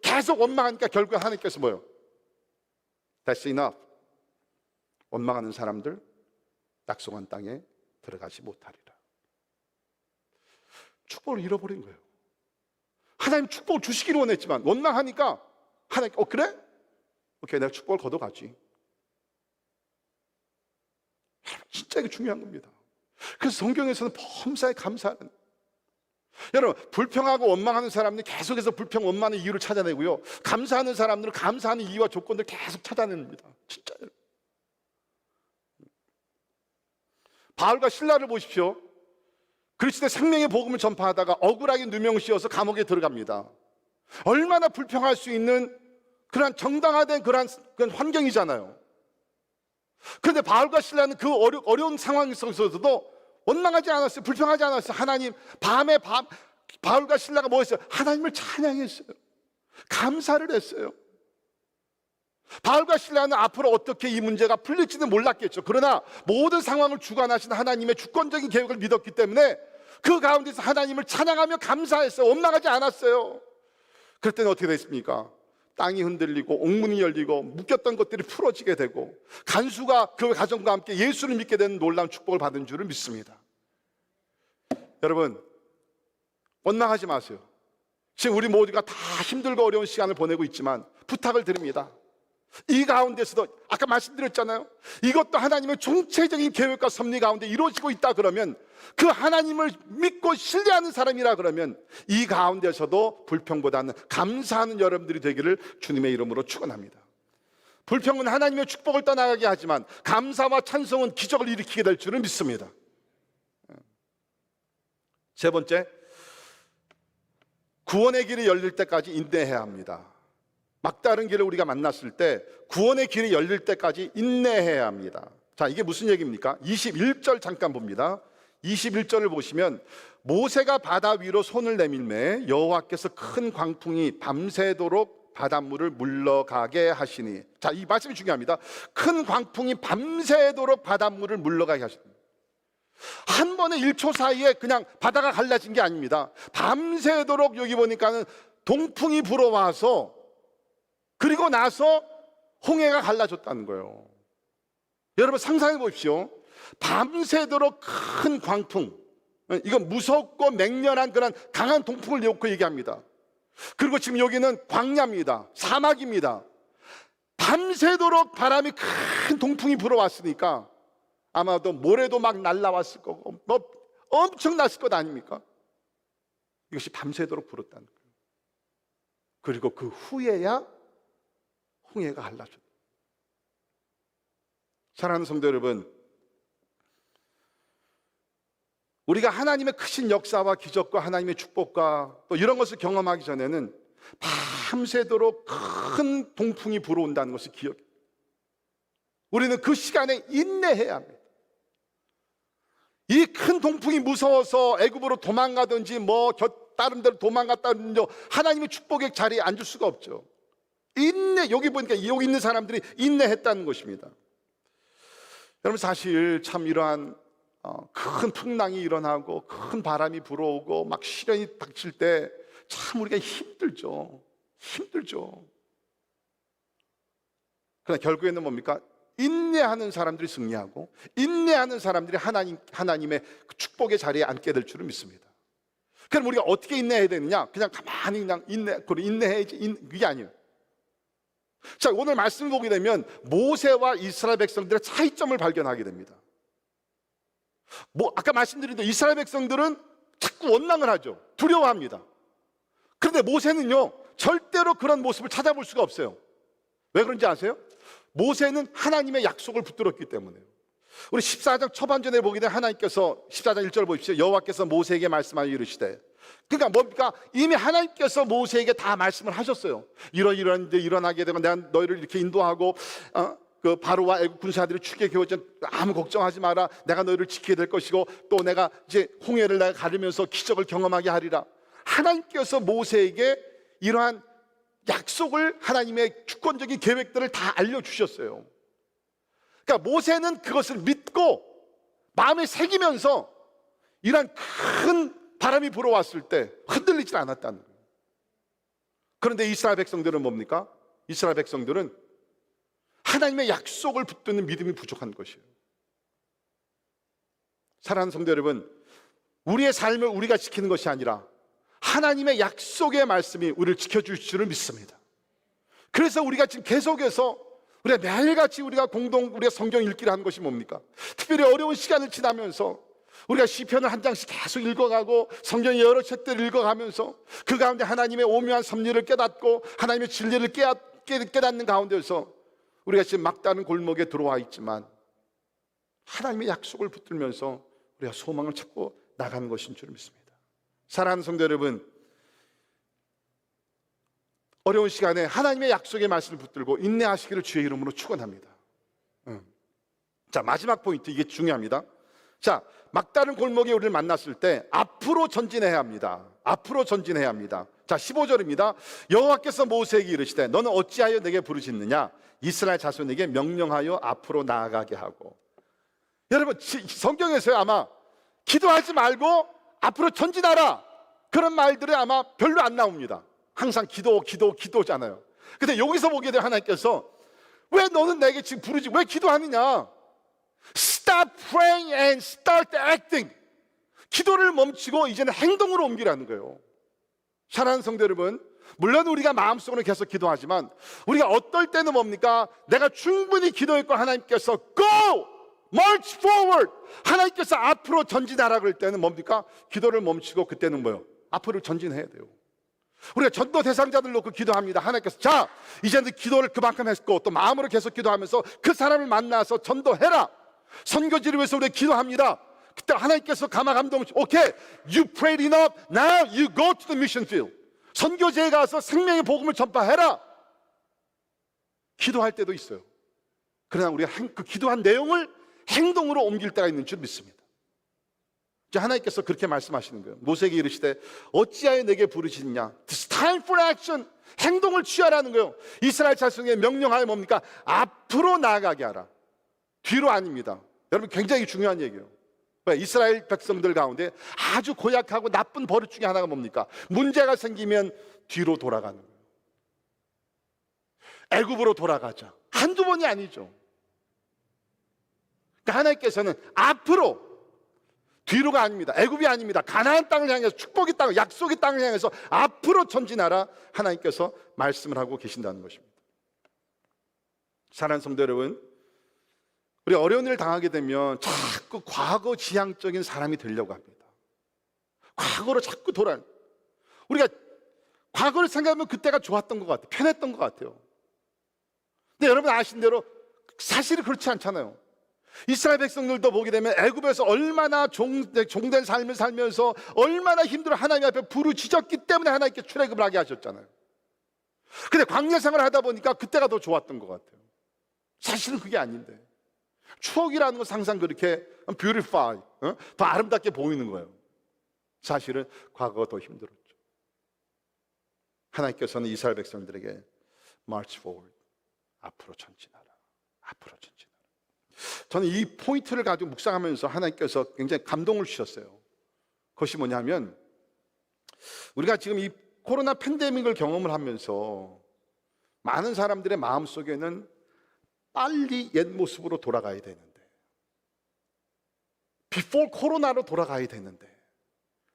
계속 원망하니까 결국 하나님께서 뭐요? That's enough. 원망하는 사람들 약속한 땅에 들어가지 못하리라. 축복을 잃어버린 거예요. 하나님 축복을 주시기를 원했지만 원망하니까 하나님, 그래? 오케이, 내가 축복을 걷어가지. 진짜 이게 중요한 겁니다. 그래서 성경에서는 범사에 감사하는, 여러분 불평하고 원망하는 사람들이 계속해서 불평 원망의 이유를 찾아내고요, 감사하는 사람들은 감사하는 이유와 조건들을 계속 찾아냅니다. 진짜요. 바울과 실라를 보십시오. 그리스도의 생명의 복음을 전파하다가 억울하게 누명씌워서 감옥에 들어갑니다. 얼마나 불평할 수 있는 그런 정당화된 그런 환경이잖아요. 그런데 바울과 실라는 그 어려운 상황 속에서도 원망하지 않았어요. 불평하지 않았어요. 하나님, 밤에 바울과 실라가 뭐 했어요? 하나님을 찬양했어요. 감사를 했어요. 바울과 실라는 앞으로 어떻게 이 문제가 풀릴지는 몰랐겠죠. 그러나 모든 상황을 주관하신 하나님의 주권적인 계획을 믿었기 때문에 그 가운데서 하나님을 찬양하며 감사했어요. 원망하지 않았어요. 그럴 때는 어떻게 됐습니까? 땅이 흔들리고 옥문이 열리고 묶였던 것들이 풀어지게 되고 간수가 그 가정과 함께 예수를 믿게 되는 놀라운 축복을 받은 줄을 믿습니다. 여러분 원망하지 마세요. 지금 우리 모두가 다 힘들고 어려운 시간을 보내고 있지만 부탁을 드립니다. 이 가운데서도 아까 말씀드렸잖아요. 이것도 하나님의 총체적인 계획과 섭리 가운데 이루어지고 있다 그러면, 그 하나님을 믿고 신뢰하는 사람이라 그러면 이 가운데서도 불평보다는 감사하는 여러분들이 되기를 주님의 이름으로 축원합니다. 불평은 하나님의 축복을 떠나가게 하지만 감사와 찬송은 기적을 일으키게 될 줄을 믿습니다. 세 번째, 구원의 길이 열릴 때까지 인내해야 합니다. 막다른 길을 우리가 만났을 때 구원의 길이 열릴 때까지 인내해야 합니다. 자, 이게 무슨 얘기입니까? 21절 잠깐 봅니다. 21절을 보시면 모세가 바다 위로 손을 내밀매 여호와께서 큰 광풍이 밤새도록 바닷물을 물러가게 하시니. 자, 이 말씀이 중요합니다. 큰 광풍이 밤새도록 바닷물을 물러가게 하시니. 한 번에 1초 사이에 그냥 바다가 갈라진 게 아닙니다. 밤새도록, 여기 보니까는 동풍이 불어와서 그리고 나서 홍해가 갈라졌다는 거예요. 여러분 상상해 보십시오. 밤새도록 큰 광풍, 이건 무섭고 맹렬한 그런 강한 동풍을 놓고 얘기합니다. 그리고 지금 여기는 광야입니다. 사막입니다. 밤새도록 바람이 큰 동풍이 불어왔으니까 아마도 모래도 막 날라왔을 거고 뭐 엄청났을 것 아닙니까? 이것이 밤새도록 불었다는 거예요. 그리고 그 후에야 홍해가 갈라졌다. 사랑하는 성도 여러분, 우리가 하나님의 크신 역사와 기적과 하나님의 축복과 또 이런 것을 경험하기 전에는 밤새도록 큰 동풍이 불어온다는 것을 기억해요. 우리는 그 시간에 인내해야 합니다. 이 큰 동풍이 무서워서 애굽으로 도망가든지 뭐 다른 데로 도망갔다든지 하나님의 축복의 자리에 앉을 수가 없죠. 인내, 여기 보니까 여기 있는 사람들이 인내했다는 것입니다. 여러분 사실 참 이러한 큰 풍랑이 일어나고 큰 바람이 불어오고 막 시련이 닥칠 때 참 우리가 힘들죠. 그러나 결국에는 뭡니까? 인내하는 사람들이 승리하고 인내하는 사람들이 하나님의 축복의 자리에 앉게 될 줄을 믿습니다. 그럼 우리가 어떻게 인내해야 되느냐? 그냥 가만히 그냥 인내해야지, 그게 아니에요. 자, 오늘 말씀을 보게 되면 모세와 이스라엘 백성들의 차이점을 발견하게 됩니다. 아까 말씀드린 대로 이스라엘 백성들은 자꾸 원망을 하죠. 두려워합니다. 그런데 모세는요, 절대로 그런 모습을 찾아볼 수가 없어요. 왜 그런지 아세요? 모세는 하나님의 약속을 붙들었기 때문에요. 우리 14장 초반전에 보게 되면 하나님께서 14장 1절 보십시오. 여호와께서 모세에게 말씀하여 이르시되, 그러니까 뭡니까? 이미 하나님께서 모세에게 다 말씀을 하셨어요. 이런 일이 일어나게 되고 내가 너희를 이렇게 인도하고 그 바로와 애국 군사들이 추격해오지 아무 걱정하지 마라. 내가 너희를 지키게 될 것이고 또 내가 이제 홍해를 내가 가르면서 기적을 경험하게 하리라. 하나님께서 모세에게 이러한 약속을, 하나님의 주권적인 계획들을 다 알려주셨어요. 그러니까 모세는 그것을 믿고 마음에 새기면서 이러한 큰 바람이 불어왔을 때 흔들리지 않았다는 거예요. 그런데 이스라엘 백성들은 뭡니까? 이스라엘 백성들은 하나님의 약속을 붙드는 믿음이 부족한 것이에요. 사랑하는 성도 여러분, 우리의 삶을 우리가 지키는 것이 아니라 하나님의 약속의 말씀이 우리를 지켜줄 줄을 믿습니다. 그래서 우리가 지금 계속해서 우리가 매일같이 우리가 성경 읽기를 하는 것이 뭡니까? 특별히 어려운 시간을 지나면서 우리가 시편을 한 장씩 계속 읽어가고 성경의 여러 책들을 읽어가면서 그 가운데 하나님의 오묘한 섭리를 깨닫고 하나님의 진리를 깨닫는 가운데서 우리가 지금 막다른 골목에 들어와 있지만 하나님의 약속을 붙들면서 우리가 소망을 찾고 나가는 것인 줄 믿습니다. 사랑하는 성도 여러분, 어려운 시간에 하나님의 약속의 말씀을 붙들고 인내하시기를 주의 이름으로 축원합니다. 자, 마지막 포인트, 이게 중요합니다. 자, 막다른 골목에 우리를 만났을 때 앞으로 전진해야 합니다. 앞으로 전진해야 합니다. 자, 15절입니다. 여호와께서 모세에게 이르시되 너는 어찌하여 내게 부르짖느냐? 이스라엘 자손에게 명령하여 앞으로 나아가게 하고. 여러분 성경에서요 아마 기도하지 말고 앞으로 전진하라 그런 말들이 아마 별로 안 나옵니다. 항상 기도잖아요. 근데 여기서 보게 되면 하나님께서 왜 너는 내게 지금 부르지 왜 기도하느냐? Stop praying and start acting. 기도를 멈추고 이제는 행동으로 옮기라는 거예요. 사랑하는 성도 여러분, 물론 우리가 마음속으로 계속 기도하지만 우리가 어떨 때는 뭡니까? 내가 충분히 기도했고 하나님께서 Go! March forward! 하나님께서 앞으로 전진하라 그럴 때는 뭡니까? 기도를 멈추고 그때는 뭐요? 앞으로 전진해야 돼요. 우리가 전도 대상자들 놓고 기도합니다. 하나님께서 자, 이제는 기도를 그만큼 했고 또 마음으로 계속 기도하면서 그 사람을 만나서 전도해라. 선교지를 위해서 우리가 기도합니다. 그때 하나님께서 가마 감동, 오케이, you prayed enough, now you go to the mission field. 선교지에 가서 생명의 복음을 전파해라. 기도할 때도 있어요. 그러나 우리가 그 기도한 내용을 행동으로 옮길 때가 있는 줄 믿습니다. 이제 하나님께서 그렇게 말씀하시는 거예요. 모세에게 이르시되 어찌하여 내게 부르시느냐. It's time for action. 행동을 취하라는 거예요. 이스라엘 자손에게 명령하여 뭡니까? 앞으로 나아가게 하라. 뒤로 아닙니다. 여러분 굉장히 중요한 얘기예요. 이스라엘 백성들 가운데 아주 고약하고 나쁜 버릇 중에 하나가 뭡니까? 문제가 생기면 뒤로 돌아가는 거예요. 애굽으로 돌아가자. 한두 번이 아니죠. 그러니까 하나님께서는 앞으로, 뒤로가 아닙니다. 애굽이 아닙니다. 가나안 땅을 향해서, 축복의 땅, 약속의 땅을 향해서 앞으로 전진하라. 하나님께서 말씀을 하고 계신다는 것입니다. 사랑하는 성도 여러분, 우리 어려운 일을 당하게 되면 자꾸 과거 지향적인 사람이 되려고 합니다. 과거로 자꾸 돌아요. 우리가 과거를 생각하면 그때가 좋았던 것 같아요. 편했던 것 같아요. 근데 여러분 아시는 대로 사실은 그렇지 않잖아요. 이스라엘 백성들도 보게 되면 애굽에서 얼마나 종된 삶을 살면서 얼마나 힘들어 하나님 앞에 부르짖었기 때문에 하나님께 출애굽을 하게 하셨잖아요. 근데 광야 생활을 하다 보니까 그때가 더 좋았던 것 같아요. 사실은 그게 아닌데 추억이라는 건 항상 그렇게 beautify, 더 아름답게 보이는 거예요. 사실은 과거가 더 힘들었죠. 하나님께서는 이스라엘 백성들에게 march forward, 앞으로 전진하라, 앞으로 전진하라. 저는 이 포인트를 가지고 묵상하면서 하나님께서 굉장히 감동을 주셨어요. 그것이 뭐냐면 우리가 지금 이 코로나 팬데믹을 경험을 하면서 많은 사람들의 마음속에는 빨리 옛 모습으로 돌아가야 되는데, 비포 코로나로 돌아가야 되는데,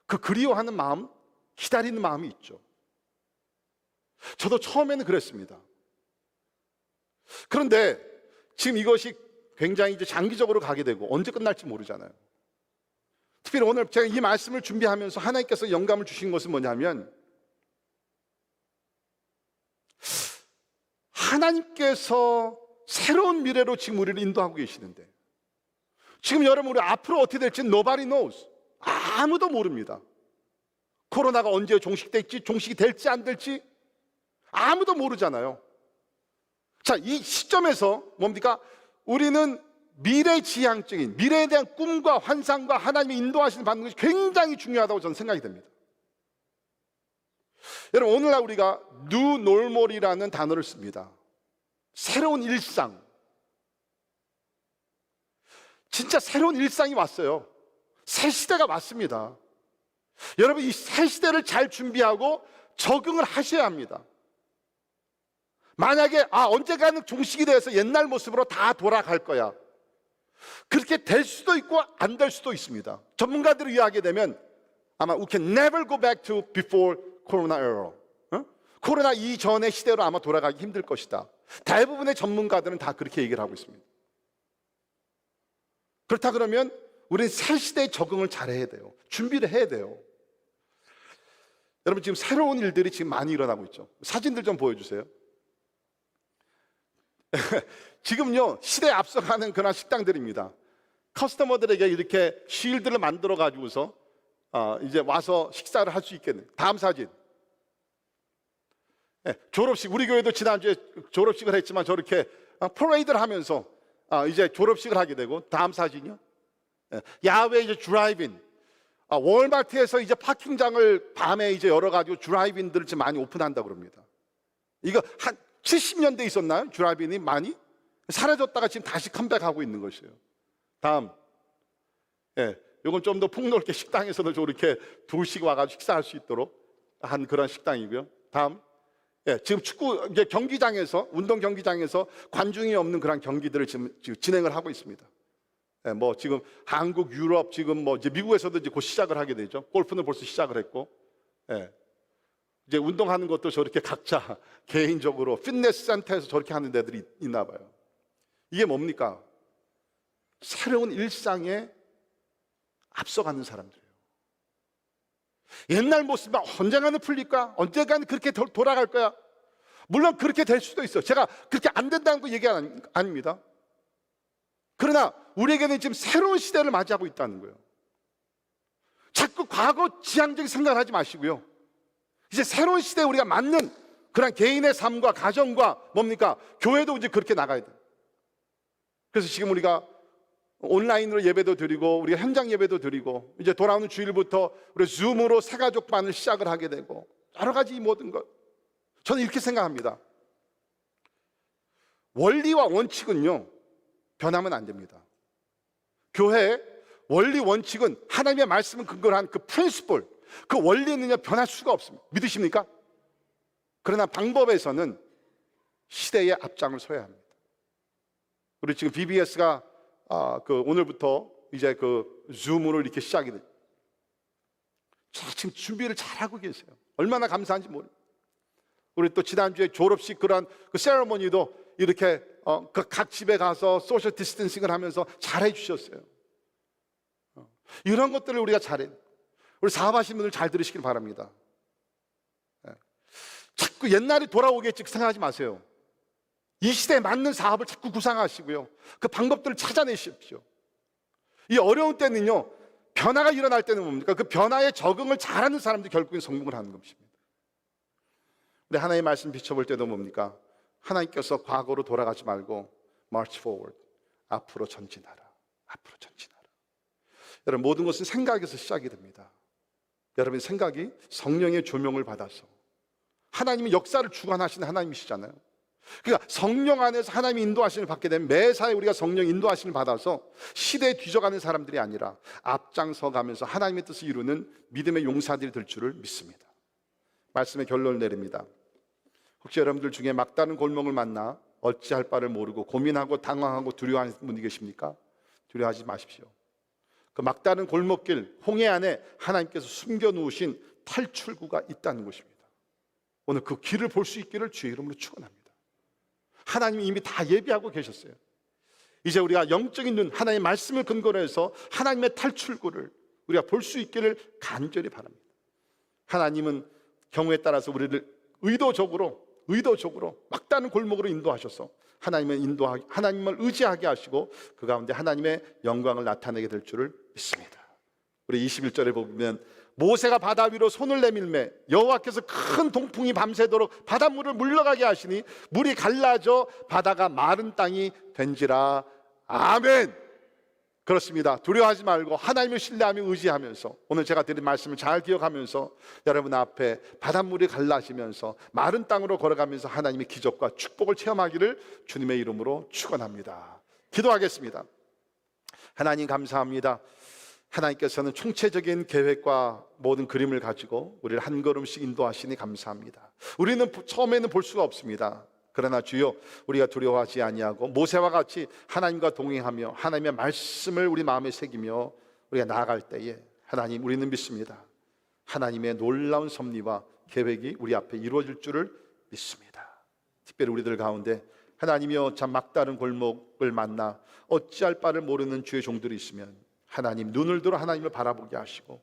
그 그리워하는 마음, 기다리는 마음이 있죠. 저도 처음에는 그랬습니다. 그런데 지금 이것이 굉장히 이제 장기적으로 가게 되고 언제 끝날지 모르잖아요. 특별히 오늘 제가 이 말씀을 준비하면서 하나님께서 영감을 주신 것은 뭐냐면, 하나님께서 새로운 미래로 지금 우리를 인도하고 계시는데, 지금 여러분 우리 앞으로 어떻게 될지 nobody knows. 아무도 모릅니다. 코로나가 언제 종식이 될지 안 될지 아무도 모르잖아요. 자, 이 시점에서 뭡니까? 우리는 미래지향적인, 미래에 대한 꿈과 환상과 하나님의 인도하시는 받는 것이 굉장히 중요하다고 저는 생각이 됩니다. 여러분 오늘날 우리가 new normal이라는 단어를 씁니다. 새로운 일상. 진짜 새로운 일상이 왔어요. 새 시대가 왔습니다. 여러분 이 새 시대를 잘 준비하고 적응을 하셔야 합니다. 만약에 언젠가는 종식이 돼서 옛날 모습으로 다 돌아갈 거야, 그렇게 될 수도 있고 안 될 수도 있습니다. 전문가들을 이해하게 되면 아마 we can never go back to before corona era. 코로나 이전의 시대로 아마 돌아가기 힘들 것이다. 대부분의 전문가들은 다 그렇게 얘기를 하고 있습니다. 그렇다 그러면 우리는 새 시대에 적응을 잘해야 돼요. 준비를 해야 돼요. 여러분 지금 새로운 일들이 지금 많이 일어나고 있죠. 사진들 좀 보여주세요. 지금요 시대에 앞서가는 그런 식당들입니다. 커스터머들에게 이렇게 쉴드를 만들어 가지고서 이제 와서 식사를 할 수 있겠네. 다음 사진. 졸업식, 우리 교회도 지난주에 졸업식을 했지만 저렇게 퍼레이드를 하면서 이제 졸업식을 하게 되고, 다음 사진이요. 야외 이제 드라이브인, 월마트에서 이제 파킹장을 밤에 이제 열어가지고 드라이브인들을 지금 많이 오픈한다고 그럽니다. 이거 한 70년대 있었나요? 드라이브인이 많이 사라졌다가 지금 다시 컴백하고 있는 것이에요. 다음, 이건 좀 더 폭넓게 식당에서도 저렇게 둘씩 와가지고 식사할 수 있도록 한 그런 식당이고요. 다음, 지금 축구 이제 경기장에서, 운동 경기장에서 관중이 없는 그런 경기들을 지금 진행을 하고 있습니다. 뭐 지금 한국, 유럽, 지금 뭐 이제 미국에서도 이제 곧 시작을 하게 되죠. 골프는 벌써 시작을 했고, 이제 운동하는 것도 저렇게 각자 개인적으로 피트니스 센터에서 저렇게 하는 데들이 있나 봐요. 이게 뭡니까? 새로운 일상에 앞서가는 사람들이에요. 옛날 모습만 언젠가는 풀릴까? 언젠가는 그렇게 돌아갈 거야? 물론 그렇게 될 수도 있어요. 제가 그렇게 안 된다는 거 얘기 아닙니다. 그러나 우리에게는 지금 새로운 시대를 맞이하고 있다는 거예요. 자꾸 과거 지향적인 생각을 하지 마시고요, 이제 새로운 시대에 우리가 맞는 그런 개인의 삶과 가정과 뭡니까? 교회도 이제 그렇게 나가야 돼요. 그래서 지금 우리가 온라인으로 예배도 드리고 우리가 현장 예배도 드리고 이제 돌아오는 주일부터 우리 줌으로 새가족반을 시작을 하게 되고 여러 가지 이 모든 것, 저는 이렇게 생각합니다. 원리와 원칙은요 변하면 안 됩니다. 교회의 원리 원칙은 하나님의 말씀을 근거로 한 그 프린시플, 그 원리는요 변할 수가 없습니다. 믿으십니까? 그러나 방법에서는 시대의 앞장을 서야 합니다. 우리 지금 BBS가 오늘부터 이제 그 줌으로 이렇게 시작이 돼요. 지금 준비를 잘하고 계세요. 얼마나 감사한지 모릅니다. 우리 또 지난주에 졸업식 그런 그 세레머니도 이렇게 그 각 집에 가서 소셜 디스턴싱을 하면서 잘해 주셨어요. 이런 것들을 우리가 잘해. 우리 사업하시는 분들 잘 들으시길 바랍니다. 자꾸 옛날이 돌아오겠지 생각하지 마세요. 이 시대에 맞는 사업을 자꾸 구상하시고요, 그 방법들을 찾아내십시오. 이 어려운 때는요, 변화가 일어날 때는 뭡니까? 그 변화에 적응을 잘하는 사람들이 결국엔 성공을 하는 것입니다. 근데 하나님의 말씀 비춰볼 때도 뭡니까? 하나님께서 과거로 돌아가지 말고 march forward, 앞으로 전진하라, 앞으로 전진하라. 여러분, 모든 것은 생각에서 시작이 됩니다. 여러분의 생각이 성령의 조명을 받아서, 하나님이 역사를 주관하시는 하나님이시잖아요. 그러니까 성령 안에서 하나님의 인도하심을 받게 되면 매사에 우리가 성령 인도하심을 받아서 시대에 뒤져가는 사람들이 아니라 앞장서 가면서 하나님의 뜻을 이루는 믿음의 용사들이 될 줄을 믿습니다. 말씀의 결론을 내립니다. 혹시 여러분들 중에 막다른 골목을 만나 어찌할 바를 모르고 고민하고 당황하고 두려워하는 분이 계십니까? 두려워하지 마십시오. 그 막다른 골목길 홍해 안에 하나님께서 숨겨놓으신 탈출구가 있다는 것입니다. 오늘 그 길을 볼 수 있기를 주의 이름으로 축원합니다. 하나님이 이미 다 예비하고 계셨어요. 이제 우리가 영적인 눈, 하나님의 말씀을 근거로 해서 하나님의 탈출구를 우리가 볼 수 있기를 간절히 바랍니다. 하나님은 경우에 따라서 우리를 의도적으로 막다른 골목으로 인도하셔서 하나님을 의지하게 하시고 그 가운데 하나님의 영광을 나타내게 될 줄을 믿습니다. 우리 21절에 보면 모세가 바다 위로 손을 내밀매 여호와께서 큰 동풍이 밤새도록 바닷물을 물러가게 하시니 물이 갈라져 바다가 마른 땅이 된지라. 아멘. 그렇습니다. 두려워하지 말고 하나님을 신뢰하며 의지하면서 오늘 제가 드린 말씀을 잘 기억하면서 여러분 앞에 바닷물이 갈라지면서 마른 땅으로 걸어가면서 하나님의 기적과 축복을 체험하기를 주님의 이름으로 축원합니다. 기도하겠습니다. 하나님 감사합니다. 하나님께서는 총체적인 계획과 모든 그림을 가지고 우리를 한 걸음씩 인도하시니 감사합니다. 우리는 처음에는 볼 수가 없습니다. 그러나 주여, 우리가 두려워하지 아니하고 모세와 같이 하나님과 동행하며 하나님의 말씀을 우리 마음에 새기며 우리가 나아갈 때에 하나님, 우리는 믿습니다. 하나님의 놀라운 섭리와 계획이 우리 앞에 이루어질 줄을 믿습니다. 특별히 우리들 가운데 하나님이여 참 막다른 골목을 만나 어찌할 바를 모르는 주의 종들이 있으면 하나님, 눈을 들어 하나님을 바라보게 하시고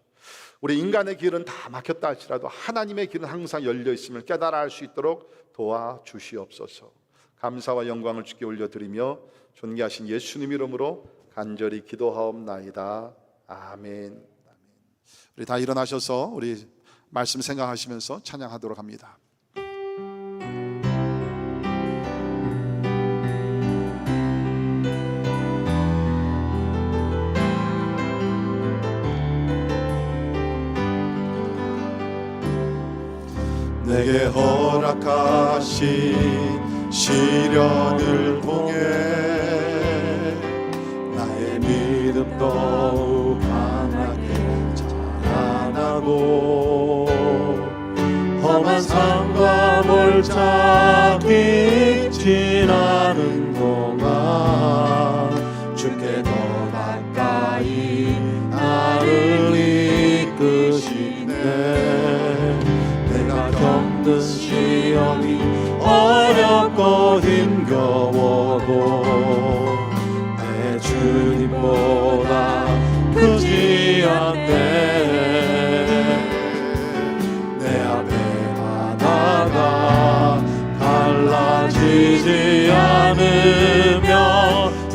우리 인간의 길은 다 막혔다 할지라도 하나님의 길은 항상 열려 있음을 깨달아 알 수 있도록 도와주시옵소서. 감사와 영광을 주께 올려드리며 존귀하신 예수님 이름으로 간절히 기도하옵나이다. 아멘. 우리 다 일어나셔서 우리 말씀 생각하시면서 찬양하도록 합니다. 내게 허락하신 시련을 통해 나의 믿음 더욱 강하게 자라나고 험한 삶과 몰착이 지나는 동안 주께 더 가까이 나를 이끄시네. 내가 않네. 내 앞에 바다가 갈라지지 않으며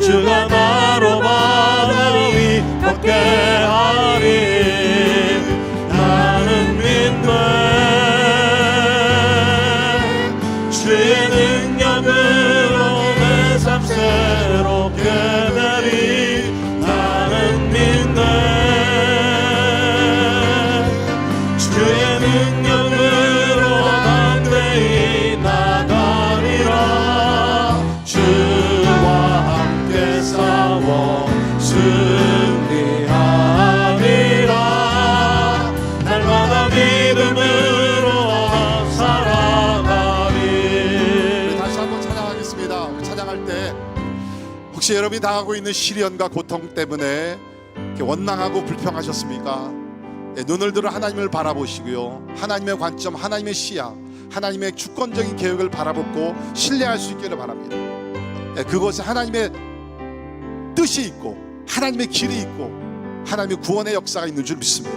주가 나로 바다 위 걷게 하리. 나는 믿네. 주의 능력으로 내 삶 새롭게 되리. 나는 믿네. 주의 능력으로 담대히 나가리라. 주와 함께 싸워 승리하리라. 날마다 믿음으로 살아가리. 다시 한번 찬양하겠습니다. 우리 찬양할 때 혹시 여러분이 당하고 있는 시련과 고통 때문에 이렇게 원망하고 불평하셨습니까? 예, 눈을 들어 하나님을 바라보시고요, 하나님의 관점, 하나님의 시야, 하나님의 주권적인 계획을 바라보고 신뢰할 수 있기를 바랍니다. 예, 그곳에 하나님의 뜻이 있고 하나님의 길이 있고 하나님의 구원의 역사가 있는 줄 믿습니다.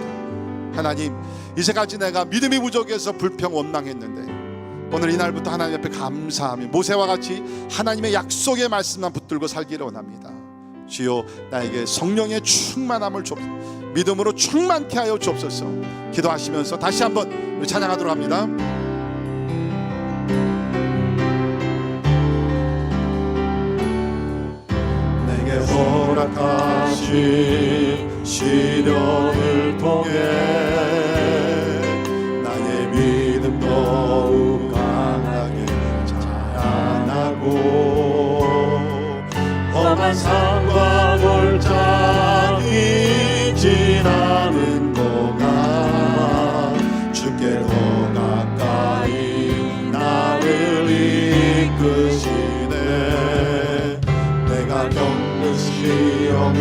하나님, 이제까지 내가 믿음이 부족해서 불평 원망했는데 오늘 이날부터 하나님 앞에 감사하며 모세와 같이 하나님의 약속의 말씀만 붙들고 살기를 원합니다. 주여, 나에게 성령의 충만함을 주옵소서. 믿음으로 충만케 하여 주옵소서. 기도하시면서 다시 한번 우리 찬양하도록 합니다. 내게 허락하신 시련을 통해 나의 믿음 더욱 강하게 자라나고 험한 산과 골짜기 지나는 동안 주께 더 가까이 나를 이끄시네. 내가 겪는 시험이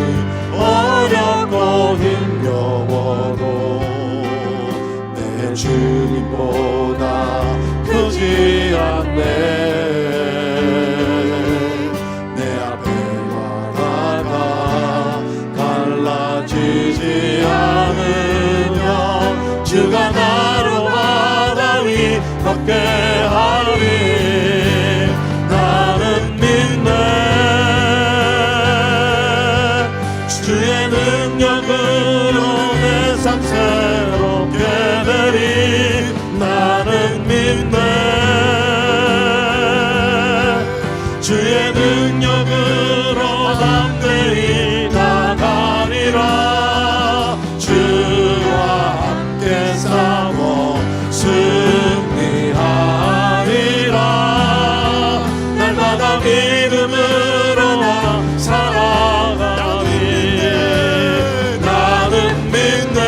어렵고 힘겨워도 내 주님보다 크지 않네. 내 앞에 바다가 갈라지지 않으며 주가 나로 바다 위 걷게 하리. 나는 믿네. 주의 능력으로 내 삶 새롭게 되리. 나는 믿네. 주의 능력으로 담대히 나가리라. 주와 함께 싸워 승리하리라. 날마다 믿음으로 살아가리. 나는 믿네.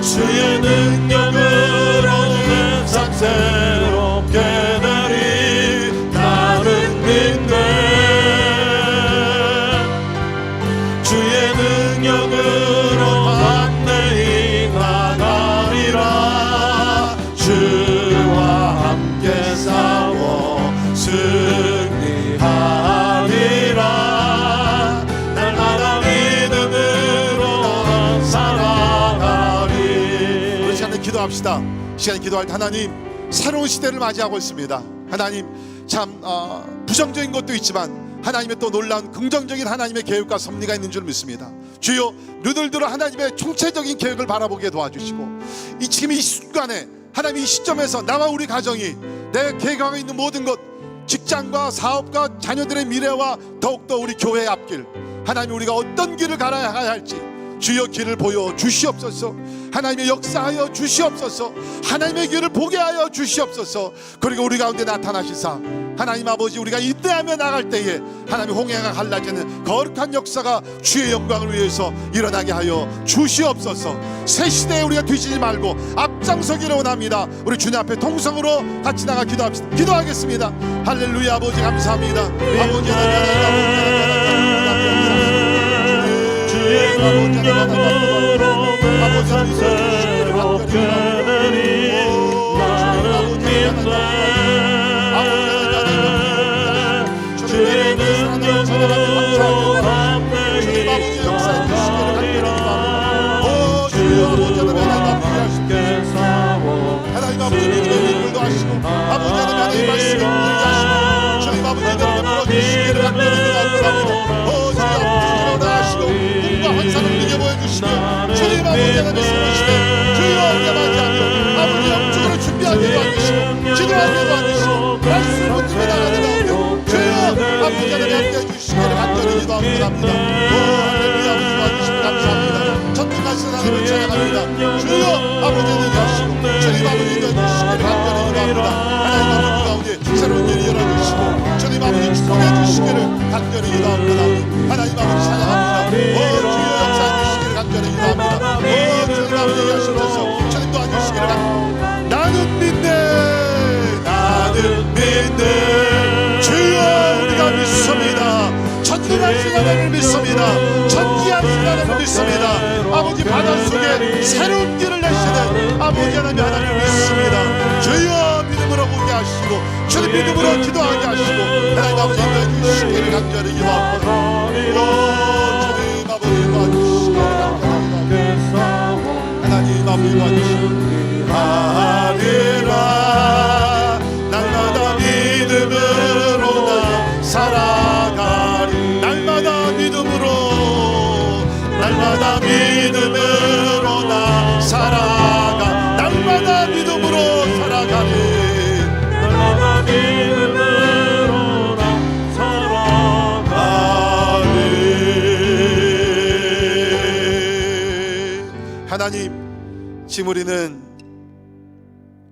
주의 능력으로 내 삶 새롭게 되리. 나는 믿네. 주의 능력으로 담대히 나가리라. 주와 함께 싸워 승리하리라. 날마다 믿음으로 살아가리. 우리 시간에 기도합시다. 시간에 기도할 때 하나님, 새로운 시대를 맞이하고 있습니다. 하나님, 참 부정적인 것도 있지만 하나님의 또 놀라운 긍정적인 하나님의 계획과 섭리가 있는 줄 믿습니다. 주여, 눈을 들어 하나님의 총체적인 계획을 바라보게 도와주시고 지금 이 순간에 하나님 이 시점에서 나와 우리 가정이 내 계획하고 있는 모든 것, 직장과 사업과 자녀들의 미래와 더욱더 우리 교회의 앞길, 하나님 우리가 어떤 길을 가야 할지 주여 길을 보여 주시옵소서. 하나님의 역사하여 주시옵소서. 하나님의 길을 보게 하여 주시옵소서. 그리고 우리 가운데 나타나시사 하나님 아버지, 우리가 인내하며 나갈 때에 하나님 홍해가 갈라지는 거룩한 역사가 주의 영광을 위해서 일어나게 하여 주시옵소서. 새 시대에 우리가 뒤지지 말고 앞장서기를 원합니다. 우리 주님 앞에 통성으로 같이 나가 기도합시다. 기도하겠습니다. 할렐루야. 아버지 감사합니다. 아버지 주의 능력으로 내 삶 새롭게 되리. 나는 믿네. 주의 능력으로 담대히 하나님의 말씀을 얘기하시고 주님 아버지 내게 불어주시기를 간절히 기도합니다. 주님 아버지 일어나시고 꿈과 환상을 이겨 보여주시며 주님 아버지 하나님의 성하시되 주여 우리가 맞이하며 아버지 영적으로 준비하게 도와주시고 기도하게 도와주시고 말씀을 붙들며 나가게 도와주시고 주여 아버지 하나님 함께 해주시기를 간절히 기도합니다. 할렐루야 아버지 도와주시고 감사합니다. 전능하신 하나님을 찬양합니다. 주여 아버지 얘기하시고 주님 아버지 인도해주시기를 간절히 기도합니다. 하나님 아버지 가운데 새로운 일이 열어주시고 주님 아버지 축복해주시기를 간절히 기도합니다. 하나님 아버지 찬양합니다. 주여 역사해주시기를 간절히 기도합니다. 주님 아버지 얘기하시면서 주님 도와주시기를 간절히 나는 믿네 나는 믿네 주여 우리가 믿습니다. 전능하신 하나님을 믿습니다. 전지하신 하나님을 믿습니다. 아버지 바닷속에 새로운 길을 내시는 아버지 하나님을 믿습니다. 주여 믿음으로 보게 하시고 주님 믿음으로 기도하게 하시고 하나님 아버지 인도해주시기를 간절히 기도합니다. 주님 아버지 도와주시기를 간절히 기도합니다. 하나님 아버지 도와주시기를 하리라 날마다 믿음으로 나 살아가리 날마다 믿음으로 나 살아가 날마다 믿음으로 살아가리 날마다 믿음으로 나 살아가리. 하나님 지금 우리는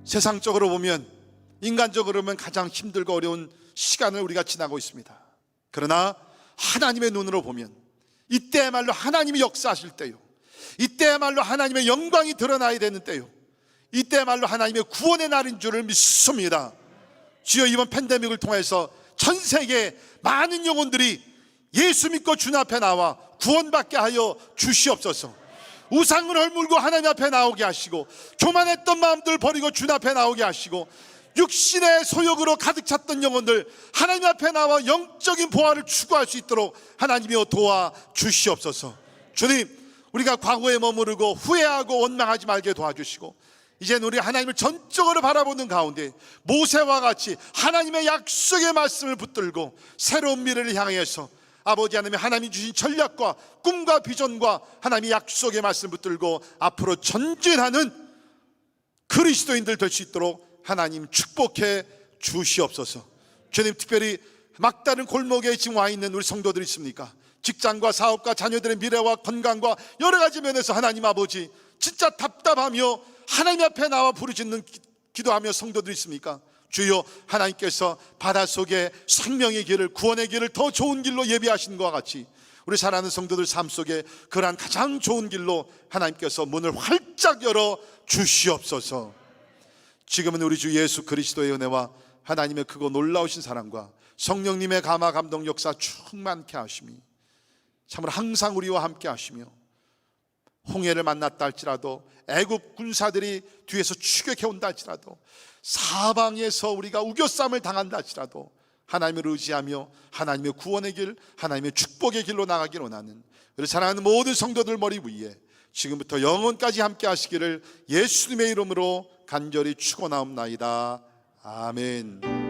세상적으로 보면 인간적으로 보면 가장 힘들고 어려운 시간을 우리가 지나고 있습니다. 그러나 하나님의 눈으로 보면 이때야말로 하나님이 역사하실 때요 이때야말로 하나님의 영광이 드러나야 되는 때요 이때야말로 하나님의 구원의 날인 줄을 믿습니다. 주여 이번 팬데믹을 통해서 전 세계 많은 영혼들이 예수 믿고 주님 앞에 나와 구원받게 하여 주시옵소서. 우상을 헐물고 하나님 앞에 나오게 하시고 교만했던 마음들 버리고 주님 앞에 나오게 하시고 육신의 소욕으로 가득 찼던 영혼들 하나님 앞에 나와 영적인 보화를 추구할 수 있도록 하나님이여 도와주시옵소서. 주님 우리가 과거에 머무르고 후회하고 원망하지 말게 도와주시고 이제는 우리 하나님을 전적으로 바라보는 가운데 모세와 같이 하나님의 약속의 말씀을 붙들고 새로운 미래를 향해서 아버지 하나님 하나님이 주신 전략과 꿈과 비전과 하나님의 약속의 말씀을 붙들고 앞으로 전진하는 그리스도인들 될 수 있도록 하나님 축복해 주시옵소서. 주님 특별히 막다른 골목에 지금 와 있는 우리 성도들이 있습니까? 직장과 사업과 자녀들의 미래와 건강과 여러 가지 면에서 하나님 아버지 진짜 답답하며 하나님 앞에 나와 부르짖는 기도하며 성도들이 있습니까? 주여 하나님께서 바닷속에 생명의 길을 구원의 길을 더 좋은 길로 예비하신 것과 같이 우리 사랑하는 성도들 삶 속에 그러한 가장 좋은 길로 하나님께서 문을 활짝 열어 주시옵소서. 지금은 우리 주 예수 그리스도의 은혜와 하나님의 크고 놀라우신 사랑과 성령님의 감화 감동 역사 충만케 하심이 참으로 항상 우리와 함께 하시며 홍해를 만났다 할지라도 애굽 군사들이 뒤에서 추격해 온다 할지라도 사방에서 우리가 우겨쌈을 당한다 할지라도 하나님을 의지하며 하나님의 구원의 길 하나님의 축복의 길로 나가기를 원하는 우리 사랑하는 모든 성도들 머리 위에 지금부터 영원까지 함께 하시기를 예수님의 이름으로 간절히 축원하옵나이다. 아멘.